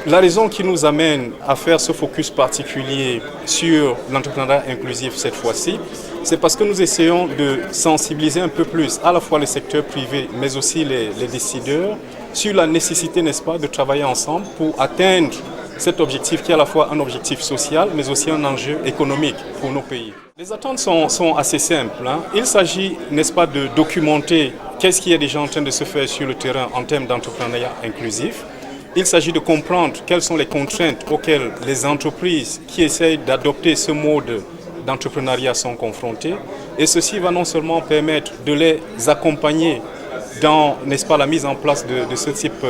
La raison qui nous amène à faire ce focus particulier sur l'entrepreneuriat inclusif cette fois-ci, c'est parce que nous essayons de sensibiliser un peu plus à la fois le secteur privé, mais aussi les décideurs, sur la nécessité, n'est-ce pas, de travailler ensemble pour atteindre cet objectif qui est à la fois un objectif social, mais aussi un enjeu économique pour nos pays. Les attentes sont assez simples. Il s'agit, n'est-ce pas, de documenter qu'est-ce qui est déjà en train de se faire sur le terrain en termes d'entrepreneuriat inclusif. Il s'agit de comprendre quelles sont les contraintes auxquelles les entreprises qui essayent d'adopter ce mode d'entrepreneuriat sont confrontées. Et ceci va non seulement permettre de les accompagner dans, n'est-ce pas, la mise en place de ce type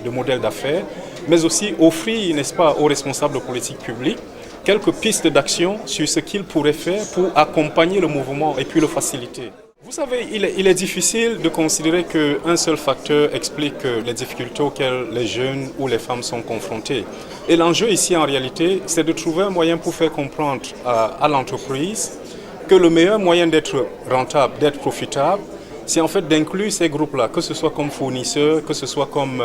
de modèle d'affaires, mais aussi offrir, n'est-ce pas, aux responsables politiques publiques quelques pistes d'action sur ce qu'ils pourraient faire pour accompagner le mouvement et puis le faciliter. Vous savez, il est difficile de considérer qu'un seul facteur explique les difficultés auxquelles les jeunes ou les femmes sont confrontés. Et l'enjeu ici, en réalité, c'est de trouver un moyen pour faire comprendre à l'entreprise que le meilleur moyen d'être rentable, d'être profitable, c'est en fait d'inclure ces groupes-là, que ce soit comme fournisseurs, que ce soit comme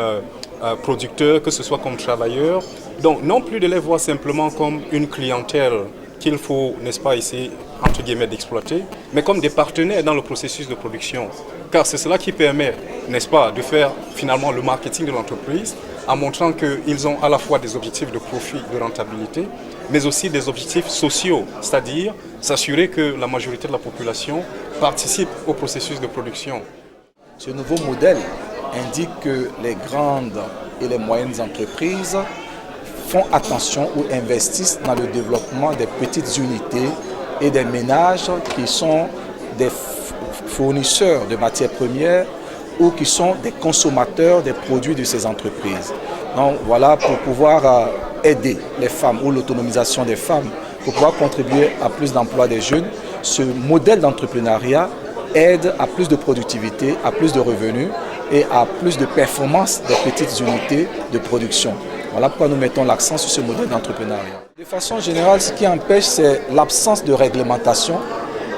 producteurs, que ce soit comme travailleurs. Donc, non plus de les voir simplement comme une clientèle qu'il faut, n'est-ce pas, essayer, entre guillemets, d'exploiter, mais comme des partenaires dans le processus de production. Car c'est cela qui permet, n'est-ce pas, de faire finalement le marketing de l'entreprise, en montrant qu'ils ont à la fois des objectifs de profit, de rentabilité, mais aussi des objectifs sociaux, c'est-à-dire s'assurer que la majorité de la population participe au processus de production. Ce nouveau modèle indique que les grandes et les moyennes entreprises font attention ou investissent dans le développement des petites unités et des ménages qui sont des fournisseurs de matières premières ou qui sont des consommateurs des produits de ces entreprises. Donc voilà, pour pouvoir aider les femmes ou l'autonomisation des femmes, pour pouvoir contribuer à plus d'emplois des jeunes, ce modèle d'entrepreneuriat aide à plus de productivité, à plus de revenus et à plus de performance des petites unités de production. Voilà pourquoi nous mettons l'accent sur ce modèle d'entrepreneuriat. De façon générale, ce qui empêche, c'est l'absence de réglementation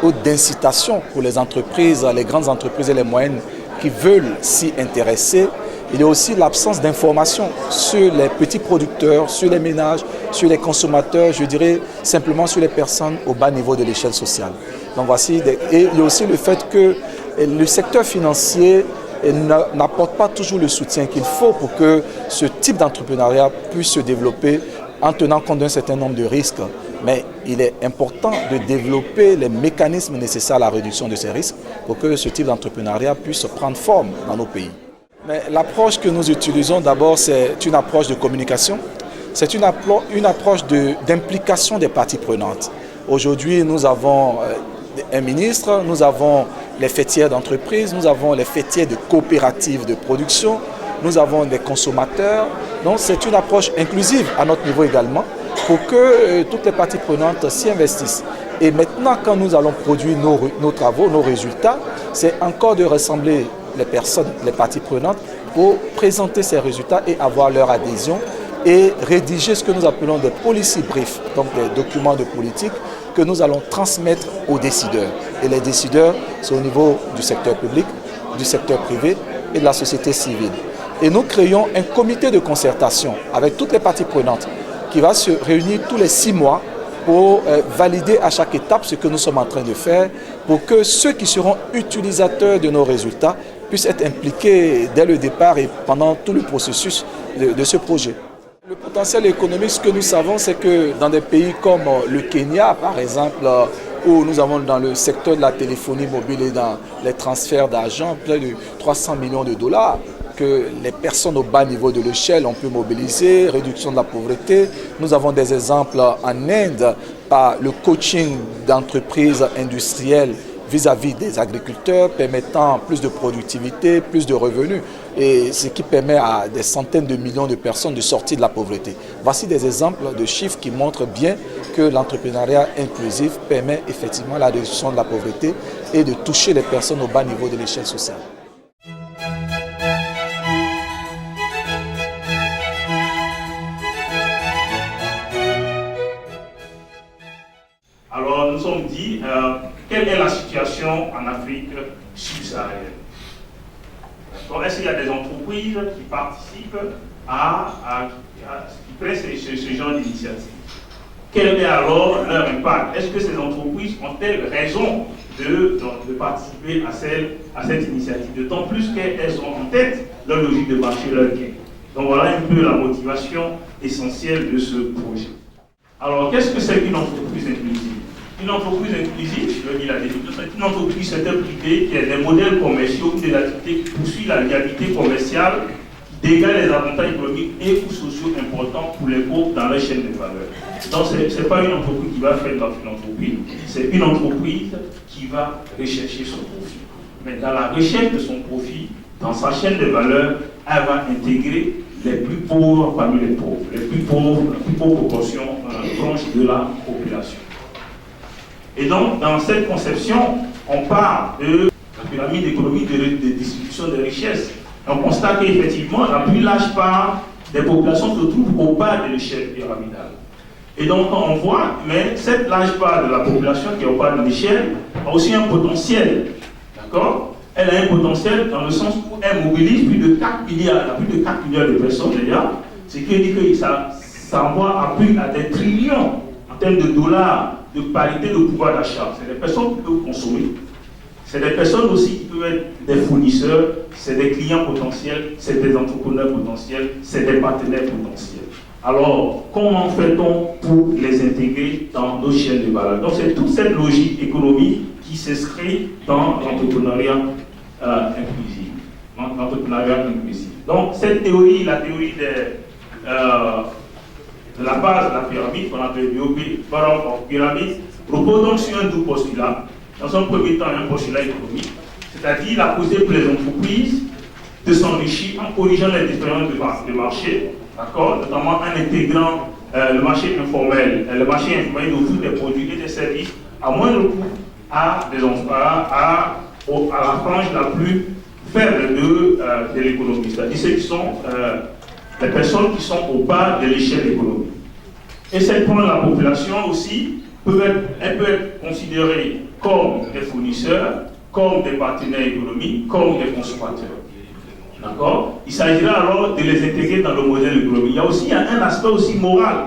ou d'incitation pour les entreprises, les grandes entreprises et les moyennes qui veulent s'y intéresser. Il y a aussi l'absence d'information sur les petits producteurs, sur les ménages, sur les consommateurs, je dirais simplement sur les personnes au bas niveau de l'échelle sociale. Donc voici, et il y a aussi le fait que le secteur financier n'apporte pas toujours le soutien qu'il faut pour que ce type d'entrepreneuriat puisse se développer en tenant compte d'un certain nombre de risques. Mais il est important de développer les mécanismes nécessaires à la réduction de ces risques pour que ce type d'entrepreneuriat puisse prendre forme dans nos pays. Mais l'approche que nous utilisons d'abord, c'est une approche de communication, c'est une approche d'implication des parties prenantes. Aujourd'hui, nous avons un ministre, nous avons les fêtières d'entreprise, nous avons les fêtières de coopératives de production, nous avons des consommateurs. Donc c'est une approche inclusive à notre niveau également pour que toutes les parties prenantes s'y investissent. Et maintenant, quand nous allons produire nos travaux, nos résultats, c'est encore de rassembler les personnes, les parties prenantes pour présenter ces résultats et avoir leur adhésion et rédiger ce que nous appelons des policy briefs, donc des documents de politique que nous allons transmettre aux décideurs. Et les décideurs, c'est au niveau du secteur public, du secteur privé et de la société civile. Et nous créons un comité de concertation avec toutes les parties prenantes qui va se réunir tous les 6 mois pour valider à chaque étape ce que nous sommes en train de faire pour que ceux qui seront utilisateurs de nos résultats puissent être impliqués dès le départ et pendant tout le processus de ce projet. Le potentiel économique, ce que nous savons, c'est que dans des pays comme le Kenya, par exemple, où nous avons dans le secteur de la téléphonie mobile et dans les transferts d'argent, près de 300 millions de dollars, que les personnes au bas niveau de l'échelle ont pu mobiliser, réduction de la pauvreté. Nous avons des exemples en Inde par le coaching d'entreprises industrielles vis-à-vis des agriculteurs, permettant plus de productivité, plus de revenus, et ce qui permet à des centaines de millions de personnes de sortir de la pauvreté. Voici des exemples de chiffres qui montrent bien que l'entrepreneuriat inclusif permet effectivement la réduction de la pauvreté et de toucher les personnes au bas niveau de l'échelle sociale. Alors, nous sommes dit, quelle est la situation en Afrique subsaharienne? Est-ce qu'il y a des entreprises qui participent qui prennent ce genre d'initiative? Quel est alors leur impact? Est-ce que ces entreprises ont-elles raison de participer à cette initiative? D'autant plus qu'elles ont en tête leur logique de marché, leur gain. Donc voilà un peu la motivation essentielle de ce projet. Alors, qu'est-ce que c'est qu'une entreprise inclusive? Une entreprise inclusive, je dis la définition, c'est une entreprise secteur privé qui a des modèles commerciaux ou des activités qui poursuivent la réalité commerciale, qui dégagent les avantages économiques et ou sociaux importants pour les pauvres dans leur chaîne de valeur. Donc, ce n'est pas une entreprise qui va faire de la philanthropie, c'est une entreprise qui va rechercher son profit. Mais dans la recherche de son profit, dans sa chaîne de valeur, elle va intégrer les plus pauvres parmi les pauvres, la plus pauvre proportion branche de la population. Et donc, dans cette conception, on parle de la pyramide économique de distribution des richesses. On constate qu'effectivement, la plus large part des populations se trouve au bas de l'échelle pyramidale. Et donc, on voit, mais cette large part de la population qui est au bas de l'échelle a aussi un potentiel. D'accord? Elle a un potentiel dans le sens où elle mobilise plus de 4 milliards, plus de 4 milliards de personnes déjà, ce qui dit que ça envoie à des trillions en termes de dollars de parité de pouvoir d'achat. C'est des personnes qui peuvent consommer. C'est des personnes aussi qui peuvent être des fournisseurs, c'est des clients potentiels, c'est des entrepreneurs potentiels, c'est des partenaires potentiels. Alors, comment fait-on pour les intégrer dans nos chaînes de valeur? Donc, c'est toute cette logique économique qui s'inscrit dans l'entrepreneuriat inclusif. Donc, cette théorie, la théorie de la base de la pyramide, qu'on appelle Bottom of Pyramid, repose donc sur un double postulat. Dans un premier temps, un postulat économique, c'est-à-dire la possibilité pour les entreprises de s'enrichir en corrigeant les différences de marché, notamment en intégrant le marché informel. Le marché informel d'offrir des produits et des services à moindre coût à la frange la plus faible de l'économie, c'est-à-dire ceux qui sont les personnes qui sont au bas de l'échelle économique. Et cette frange de la population aussi, elle peut être considérée comme des fournisseurs, comme des partenaires économiques, comme des consommateurs. D'accord? Il s'agira alors de les intégrer dans le modèle économique. Il y a aussi un aspect aussi moral.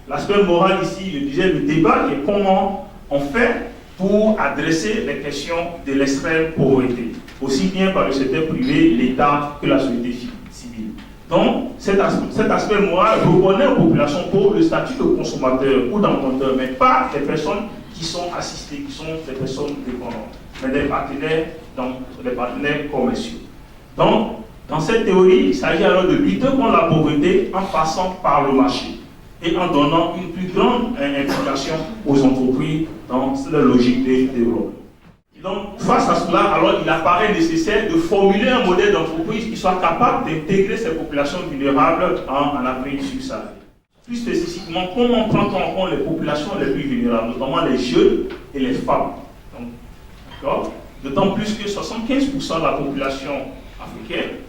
L'aspect moral ici, je disais, le débat est comment on fait pour adresser les questions de l'extrême pauvreté, aussi bien par le secteur privé, l'État que la société civile. Donc, cet aspect moral reconnaît aux populations pauvres le statut de consommateur ou d'emprunteur, mais pas des personnes qui sont assistées, qui sont des personnes dépendantes, mais des partenaires commerciaux. Donc, dans cette théorie, il s'agit alors de lutter contre la pauvreté en passant par le marché et en donnant une plus grande implication aux entreprises dans leur logique de développement. Et donc, face à cela, alors il apparaît nécessaire de formuler un modèle d'entreprise qui soit capable d'intégrer ces populations vulnérables en Afrique subsaharienne. Plus spécifiquement, comment prendre en compte les populations les plus vulnérables, notamment les jeunes et les femmes. D'autant plus que 75% de la population africaine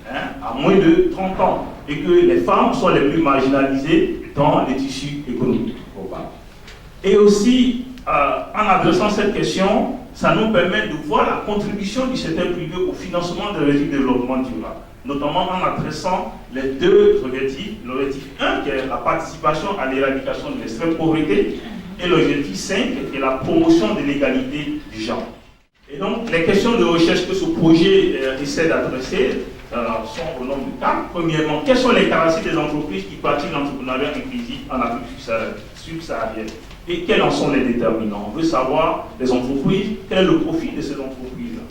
a moins de 30 ans et que les femmes sont les plus marginalisées dans les tissus économiques globaux. Et aussi, en adressant cette question, ça nous permet de voir la contribution du secteur privé au financement de l'objectif de développement durable, notamment en adressant les deux objectifs. L'objectif 1, qui est la participation à l'éradication de l'extrême pauvreté, et l'objectif 5, qui est la promotion de l'égalité du genre. Et donc, les questions de recherche que ce projet essaie d'adresser sont au nombre de 4. Premièrement, quelles sont les caractéristiques des entreprises qui pratiquent l'entrepreneuriat inclusif en Afrique subsaharienne et quels en sont les déterminants? On veut savoir les entreprises, quel est le profit de ces entreprises-là.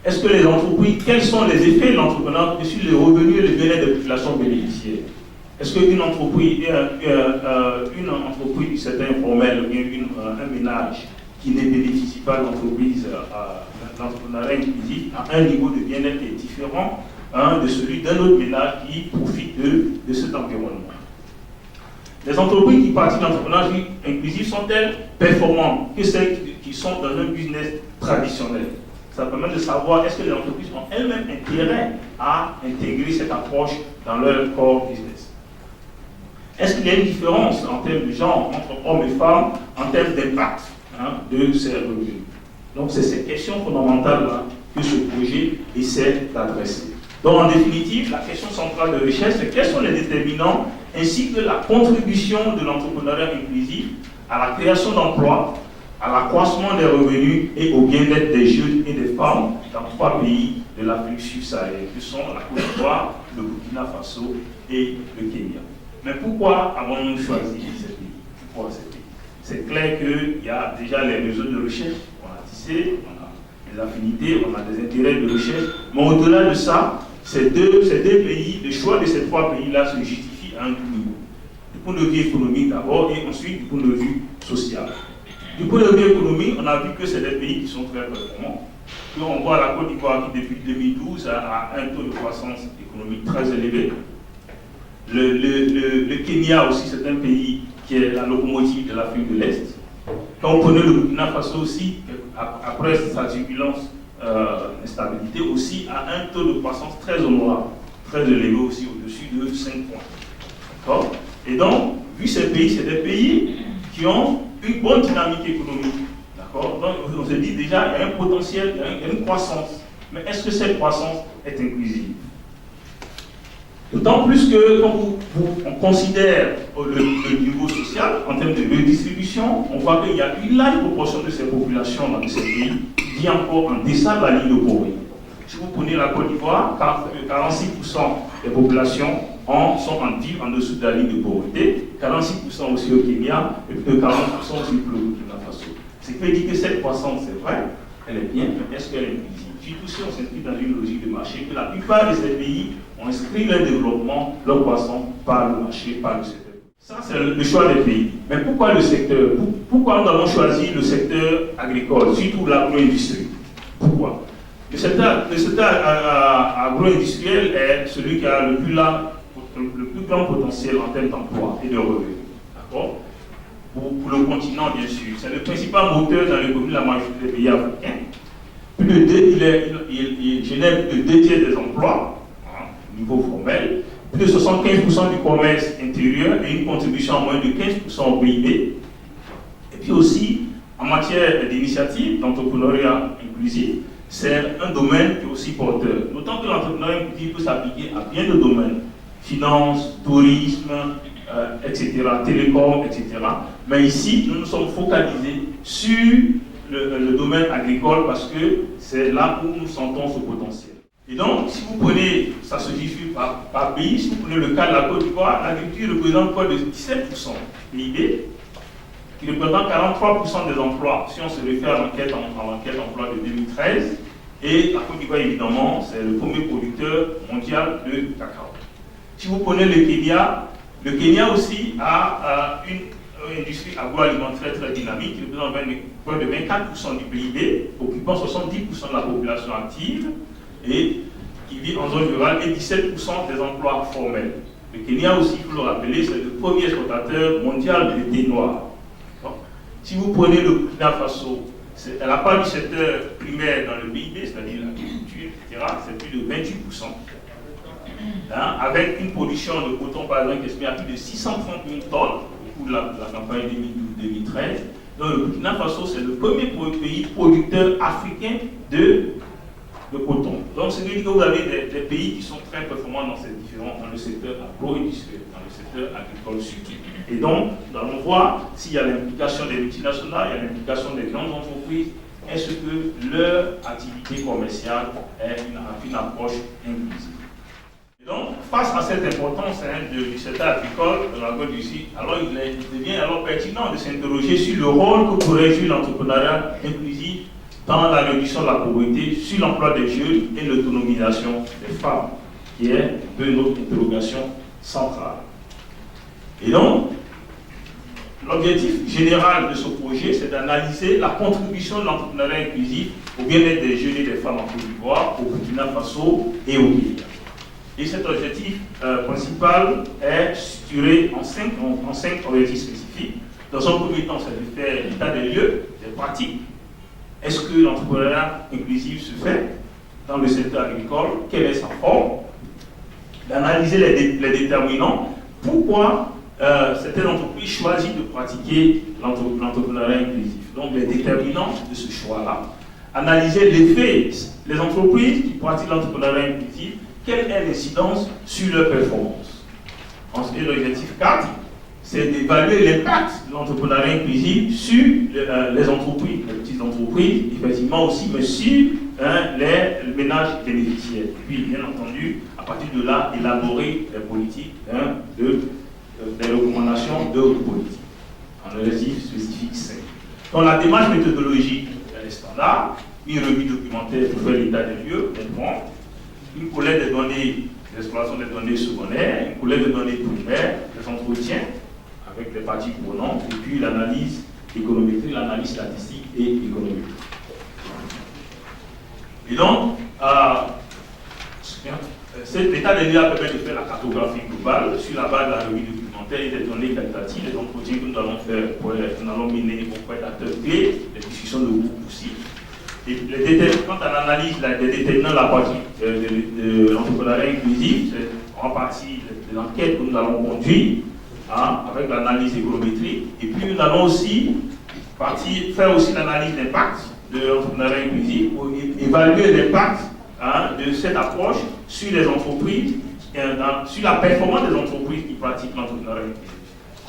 Est-ce que les entreprises, quels sont les effets de l'entrepreneuriat sur les revenus et le bien-être des populations bénéficiaires? Est-ce qu'une entreprise, du secteur informel ou bien un ménage qui ne bénéficie pas de l'entrepreneuriat inclusif a un niveau de bien-être qui est différent de celui d'un autre ménage qui profite de cet environnement? Les entreprises qui pratiquent l'entrepreneuriat inclusif sont-elles performantes que celles qui sont dans un business traditionnel? Ça permet de savoir est-ce que les entreprises ont elles-mêmes intérêt à intégrer cette approche dans leur core business. Est-ce qu'il y a une différence en termes de genre entre hommes et femmes, en termes d'impact de ces revenus? Donc c'est ces questions fondamentales que ce projet essaie d'adresser. Donc en définitive, la question centrale de recherche, c'est quels sont les déterminants ainsi que la contribution de l'entrepreneuriat inclusif à la création d'emplois, à l'accroissement des revenus et au bien-être des jeunes et des femmes dans 3 pays de l'Afrique subsaharienne, que sont la Côte d'Ivoire, le Burkina Faso et le Kenya. Mais pourquoi avons-nous choisi ces pays? Pourquoi ces pays? C'est clair qu'il y a déjà les réseaux de recherche, on a tissé, on a des affinités, on a des intérêts de recherche, mais au-delà de ça, ces deux pays, le choix de ces 3 pays-là se justifie à un niveau. Du point de vue économique d'abord et ensuite du point de vue social. Du point de vue économique, on a vu que c'est des pays qui sont très performants. On voit la Côte d'Ivoire qui depuis 2012 a un taux de croissance économique très élevé. Le Kenya aussi, c'est un pays qui est la locomotive de l'Afrique de l'Est. Quand on prenait le Burkina Faso aussi, après sa turbulence, instabilité aussi, a un taux de croissance très honorable, très élevé aussi, au-dessus de 5 points. D'accord? Et donc, vu ces pays, c'est des pays qui ont une bonne dynamique économique. D'accord? Donc, on se dit déjà, il y a un potentiel, il y a une croissance. Mais est-ce que cette croissance est inclusive? D'autant plus que quand on considère le niveau social, en termes de redistribution, on voit qu'il y a une large proportion de ces populations dans ces pays qui vit encore en deçà de la ligne de pauvreté. Si vous prenez la Côte d'Ivoire, 46% des populations sont en dessous de la ligne de pauvreté, 46% aussi au Kenya, et plus de 40% aussi pour le Burkina Faso. Ce qui veut dire que cette croissance, c'est vrai, elle est bien, mais est-ce qu'elle est inclusive? Surtout si on s'inscrit dans une logique de marché, que la plupart de ces pays ont inscrit leur développement, leur croissance par le marché, par le secteur. Ça, c'est le choix des pays. Mais pourquoi le secteur? Pourquoi nous avons choisi le secteur agricole, surtout l'agro-industrie? Pourquoi? Le secteur agro-industriel est celui qui a le plus grand potentiel en termes d'emploi et de revenus. D'accord? Pour le continent, bien sûr. C'est le principal moteur dans l'économie de la majorité des pays africains. Il génère plus de 2 tiers des emplois, au niveau formel, plus de 75% du commerce intérieur et une contribution à moins de 15% au PIB. Et puis aussi, en matière d'initiative, d'entrepreneuriat inclusif, c'est un domaine qui est aussi porteur. D'autant que l'entrepreneuriat inclusif peut s'appliquer à bien de domaines. Finance, tourisme, etc., télécom, etc. Mais ici, nous nous sommes focalisés sur le domaine agricole parce que c'est là où nous sentons ce potentiel. Et donc, si vous prenez, ça se diffuse par pays, si vous prenez le cas de la Côte d'Ivoire, l'agriculture représente près de 17% PIB, qui représente 43% des emplois, si on se réfère à l'enquête emploi de 2013. Et la Côte d'Ivoire, évidemment, c'est le premier producteur mondial de cacao. Si vous prenez le Kenya aussi a une industrie agroalimentaire très dynamique, qui représente près de 24% du PIB, occupant 70% de la population active, et qui vit en zone rurale, et 17% des emplois formels. Le Kenya aussi, il faut le rappeler, c'est le premier exportateur mondial de thé noir. Si vous prenez le Burkina Faso, à la part du secteur primaire dans le PIB, c'est-à-dire l'agriculture, etc., c'est plus de 28%. Avec une production de coton, par exemple, qui est estimée à plus de 630 000 tonnes au cours de la campagne 2012-2013. Donc le Burkina Faso, c'est le premier pays producteur africain de coton. Donc c'est dire que vous avez des pays qui sont très performants dans le secteur agro-industriel, dans le secteur agricole surtout. Et donc, nous allons voir s'il y a l'implication des multinationales, il y a l'implication des grandes entreprises, est-ce que leur activité commerciale est une approche inclusive. Et donc, face à cette importance du secteur agricole, de l'agro-industrie, alors il devient alors pertinent de s'interroger sur le rôle que pourrait jouer l'entrepreneuriat inclusif dans la réduction de la pauvreté, sur l'emploi des jeunes et l'autonomisation des femmes, qui est un peu notre interrogation centrale. Et donc, l'objectif général de ce projet, c'est d'analyser la contribution de l'entrepreneuriat inclusif au bien-être des jeunes et des femmes en Côte d'Ivoire, au Burkina Faso et au Kenya. Et cet objectif principal est structuré en cinq objectifs spécifiques. Dans un premier temps, c'est de faire l'état des lieux, des pratiques. Est-ce que l'entrepreneuriat inclusif se fait dans le secteur agricole? Quelle est sa forme? D'analyser les déterminants. Pourquoi certaines entreprises choisissent de pratiquer l'entrepreneuriat inclusif? Donc les déterminants de ce choix-là. Analyser l'effet, les entreprises qui pratiquent l'entrepreneuriat inclusif, quelle est l'incidence sur leur performance? Ensuite, l'objectif 4, c'est d'évaluer l'impact de l'entrepreneuriat inclusif sur les entreprises, les petites entreprises, effectivement aussi, mais sur les ménages bénéficiaires. Et puis, bien entendu, à partir de là, élaborer les politiques, des recommandations de politique, en objectif spécifique 5. Donc, la démarche méthodologique, elle est standard, une revue documentaire pour faire l'état des lieux, une collecte des données, l'exploration des données secondaires, une collecte de données primaires, des entretiens avec les parties prenantes, et puis l'analyse économétrique, l'analyse statistique et économique. Et donc, l'état des lieux permet de faire la cartographie globale sur la base de la revue documentaire et des données qualitatives, les entretiens que nous allons faire, nous allons mener auprès d'acteurs clés, les discussions de groupe aussi. Et quant à l'analyse des déterminants de la partie de l'entrepreneuriat inclusif, c'est en partie de l'enquête que nous allons conduire avec l'analyse économétrique. Et puis nous allons aussi faire aussi l'analyse d'impact de l'entrepreneuriat inclusif pour évaluer l'impact de cette approche sur les entreprises, sur la performance des entreprises qui pratiquent l'entrepreneuriat inclusif.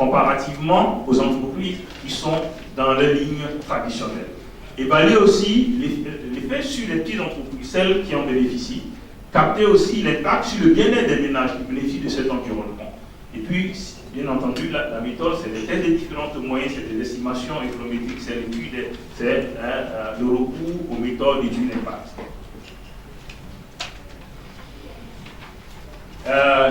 comparativement aux entreprises qui sont dans les lignes traditionnelles. Évaluer aussi l'effet sur les petites entreprises, celles qui en bénéficient. Capter aussi l'impact sur le bien-être des ménages qui bénéficient de cet environnement. Et puis, bien entendu, la méthode, c'est des tests de différents moyens, c'est des estimations économétriques, c'est l'étude, c'est le recours aux méthodes d'études d'impact.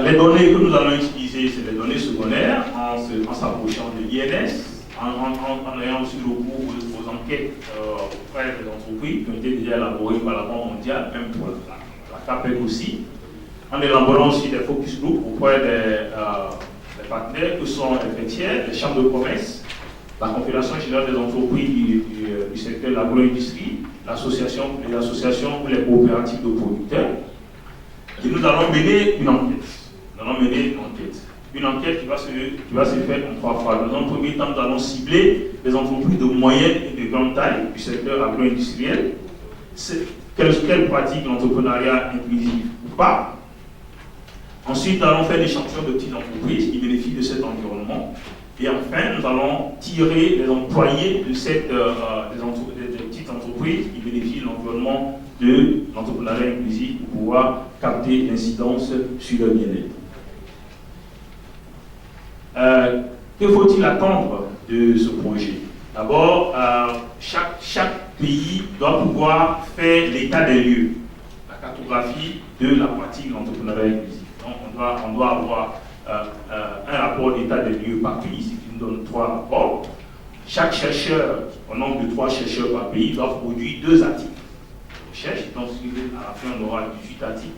Les données que nous allons utiliser, c'est les données secondaires, en s'approchant de l'INS, en ayant aussi recours aux enquêtes auprès des entreprises qui ont été déjà élaborées par la Banque mondiale, même pour la CAPEC aussi, en élaborant aussi des focus group auprès des partenaires que sont les fêtières, les chambres de commerce, la Confédération générale des entreprises du secteur de l'agro-industrie, les associations ou les coopératives de producteurs. Et nous allons mener une enquête. Une enquête qui va se faire en 3 phases. Dans un premier temps, nous allons cibler les entreprises de moyenne et de grande taille du secteur agro-industriel. Quelle pratique l'entrepreneuriat inclusif ou pas. Ensuite, nous allons faire des échantillons de petites entreprises qui bénéficient de cet environnement. Et enfin, nous allons tirer les employés de des petites entreprises qui bénéficient de l'environnement de l'entrepreneuriat inclusif pour pouvoir capter l'incidence sur le bien-être. Que faut-il attendre de ce projet? D'abord, chaque pays doit pouvoir faire l'état des lieux, la cartographie de la pratique de l'entrepreneuriat inclusif. Donc, on doit avoir un rapport d'état des lieux par pays, ce qui nous donne 3 rapports. Chaque chercheur, au nombre de 3 chercheurs par pays, doit produire 2 articles de recherche. Donc, à la fin, on aura 18 articles.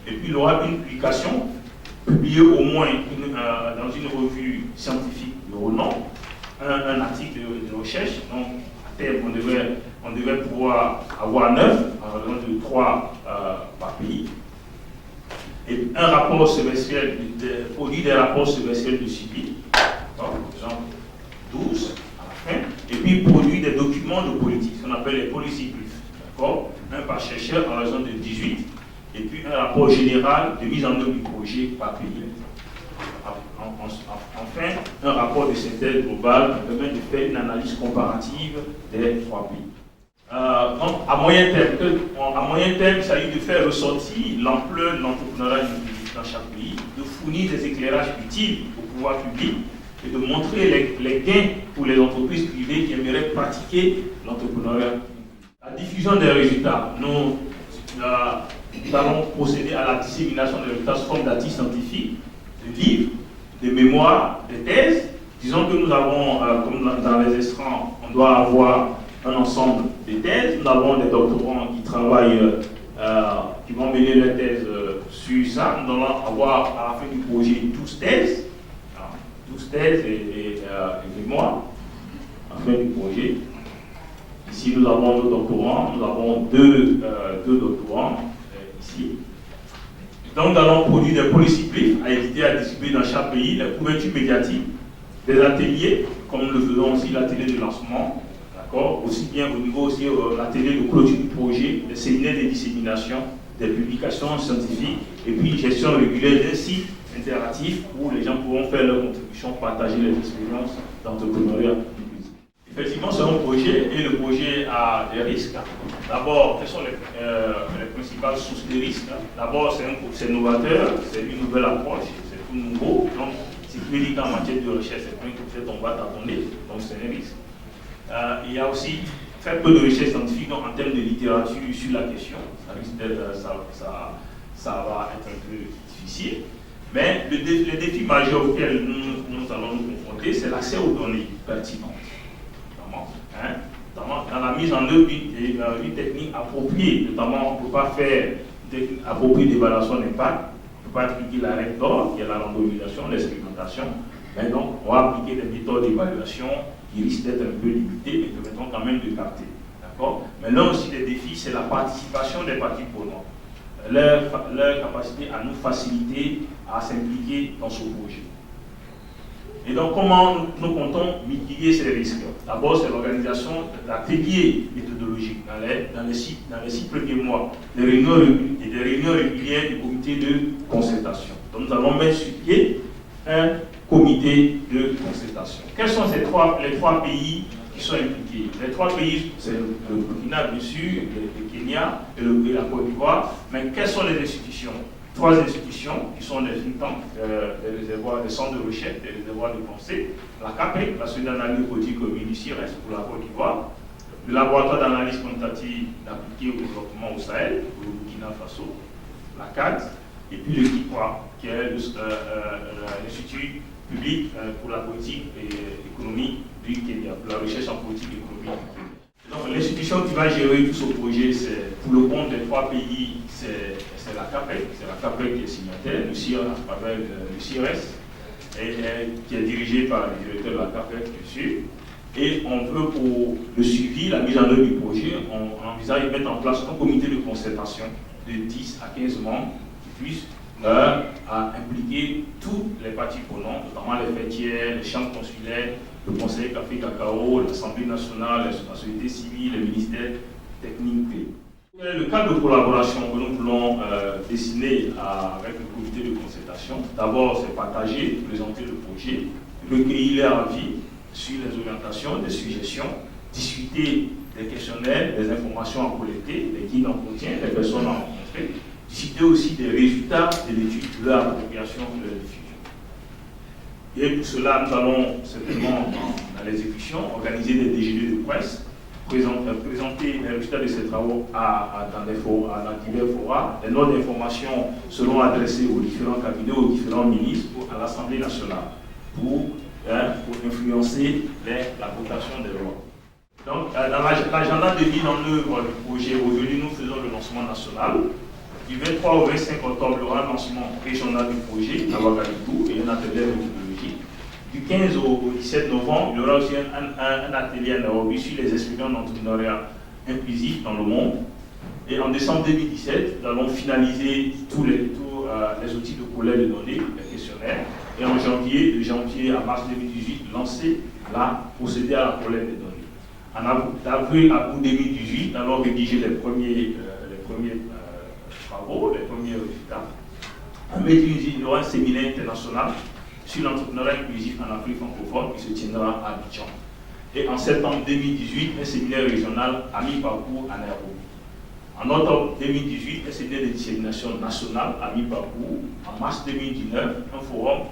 Et puis, il aura une publication publiée au moins dans une revue scientifique de renom, un article de recherche. Donc, à terme, on devrait pouvoir avoir 9, en raison de 3 par pays. Et un rapport semestriel, produit des rapports semestriels de suivi, par exemple 12 à la fin, et puis produit des documents de politique, ce qu'on appelle les policy briefs, d'accord, un par chercheur en raison de 18, et puis un rapport général de mise en œuvre du projet par pays. Enfin, un rapport de synthèse globale qui permet de faire une analyse comparative des 3 pays. Donc, à moyen terme, il s'agit de faire ressortir l'ampleur de l'entrepreneuriat dans chaque pays, de fournir des éclairages utiles au pouvoir public et de montrer les gains pour les entreprises privées qui aimeraient pratiquer l'entrepreneuriat. La diffusion des résultats. Nous allons procéder à la dissémination des résultats sous forme d'articles scientifiques, de livres, de mémoires, de thèses. Disons que nous avons, comme dans les extrants, on doit avoir un ensemble de thèses. Nous avons des doctorants qui travaillent, qui vont mener leurs thèses sur ça. Nous allons avoir à la fin du projet 12 thèses, 12 thèses et mémoires à la fin du projet. Ici, nous avons nos doctorants, nous avons deux doctorants ici. Donc, nous allons produire des policy briefs à éditer, à distribuer dans chaque pays, des couvertures médiatiques, des ateliers, comme nous le faisons aussi, l'atelier de lancement. Aussi bien au niveau aussi l'atelier de clôture du projet, des séminaires de dissémination, des publications scientifiques et puis gestion régulière d'un site interactif où les gens pourront faire leurs contributions, partager les expériences d'entrepreneuriat. Effectivement, c'est un projet et le projet a des risques. D'abord, quelles sont les principales sources de risques? D'abord, c'est novateur, c'est une nouvelle approche, c'est tout nouveau. Donc, si vous dites qu'en matière de recherche, c'est pas que peut-être on va tâtonner, donc c'est un risque. Il y a aussi très peu de recherche scientifique donc en termes de littérature sur la question. Ça va être un peu difficile. Mais le défi majeur auquel nous allons nous confronter, c'est l'accès aux données pertinentes. Notamment dans la mise en œuvre d'une technique appropriée. Notamment, on ne peut pas faire une technique appropriée d'évaluation d'impact. On ne peut pas appliquer la règle d'or, qui est la randomisation, l'expérimentation. Mais donc, on va appliquer des méthodes d'évaluation qui risquent d'être un peu limitées, mais qui permettront quand même de capter. Mais là aussi, les défis, c'est la participation des parties prenantes. Leur capacité à nous faciliter, à s'impliquer dans ce projet. Et donc, comment nous comptons mitiguer ces risques? D'abord, c'est l'organisation d'ateliers méthodologiques dans les 6 premiers mois, des réunions régulières du comité de concertation. Donc, nous allons mettre sur pied un comité de concertation. Quels sont les trois pays qui sont impliqués? Les trois pays, c'est le Burkina, bien sûr, le Kenya et la Côte d'Ivoire. Mais quelles sont les institutions? Trois institutions qui sont des think tanks, des réservoirs, des centres de recherche, des réservoirs de pensée. La CAPEC, la Société d'analyse politique commune du CIRES pour la Côte d'Ivoire. Le laboratoire d'analyse quantitative appliquée au développement au Sahel, pour le Burkina Faso. La CAD. Et puis le KIPRA, qui est l'Institut public pour la politique et l'économie du Kenya, pour la recherche en politique et économie. Donc l'institution qui va gérer tout ce projet, c'est pour le compte des trois pays, c'est la CAPEC, c'est la CAPEC qui est signataire, le CIRES, avec le CIRES, qui est dirigé par le directeur de la CAPEC, bien sûr. Et on veut, pour le suivi, la mise en œuvre du projet, on envisage de mettre en place un comité de concertation de 10 à 15 membres qui puissent impliquer toutes les parties prenantes, notamment les fêtières, les chambres consulaires, le Conseil Café Cacao, l'Assemblée nationale, la société civile, les ministères techniques. Le cadre de collaboration que nous voulons dessiner avec le comité de concertation, d'abord c'est partager, présenter le projet, recueillir leur avis sur les orientations, des suggestions, discuter des questionnaires, des informations à collecter, des guides d'entretien, des personnes à rencontrer, discuter aussi des résultats de l'étude, de leur appropriation, de leur diffusion. Et pour cela, nous allons certainement, dans l'exécution, organiser des déjeuners de presse, présenter les résultats de ces travaux dans divers forats. Les notes d'information seront adressées aux différents cabinets, aux différents ministres, à l'Assemblée nationale, pour influencer la votation des lois. Donc, dans l'agenda de mise en œuvre du projet, aujourd'hui, nous faisons le lancement national. Du 23 au 25 octobre, il y aura un lancement régional du projet à Ouagadougou et un atelier de méthodologie. Du 15 au 17 novembre, il y aura aussi un atelier à Nairobi sur les expériences d'entrepreneuriat inclusif dans le monde. Et en décembre 2017, nous allons finaliser tous les outils de collecte de données, les questionnaires. Et en janvier, de janvier à mars 2018, procéder à la collecte des données. En avril à août 2018, nous allons rédiger les premiers travaux, les premiers résultats. En mai 2018, il y aura un séminaire international sur l'entrepreneuriat inclusif en Afrique francophone qui se tiendra à Abidjan. Et en septembre 2018, un séminaire régional à mi-parcours à Nairobi. En octobre 2018, un séminaire de dissémination nationale à mi-parcours. En mars 2019, un forum,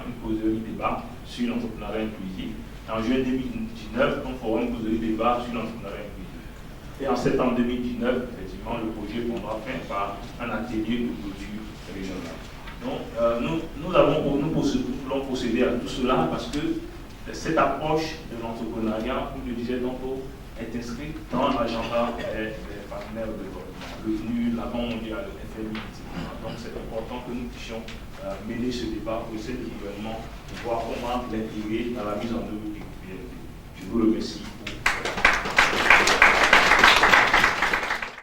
une causerie débat sur l'entrepreneuriat inclusif. En juin 2019, un forum, une causerie débat sur l'entrepreneuriat inclusif. Et en septembre 2019, effectivement, le projet prendra fin par un atelier de clôture régionale. Donc, nous voulons procéder à tout cela parce que cette approche de l'entrepreneuriat, comme je disais tantôt, est inscrite dans l'agenda des partenaires de développement, l'ONU, la Banque mondiale, le FMI, etc. Donc, c'est important que nous puissions mener ce débat au sein du gouvernement pour voir comment l'intégrer dans la mise en œuvre du PND. Je vous remercie.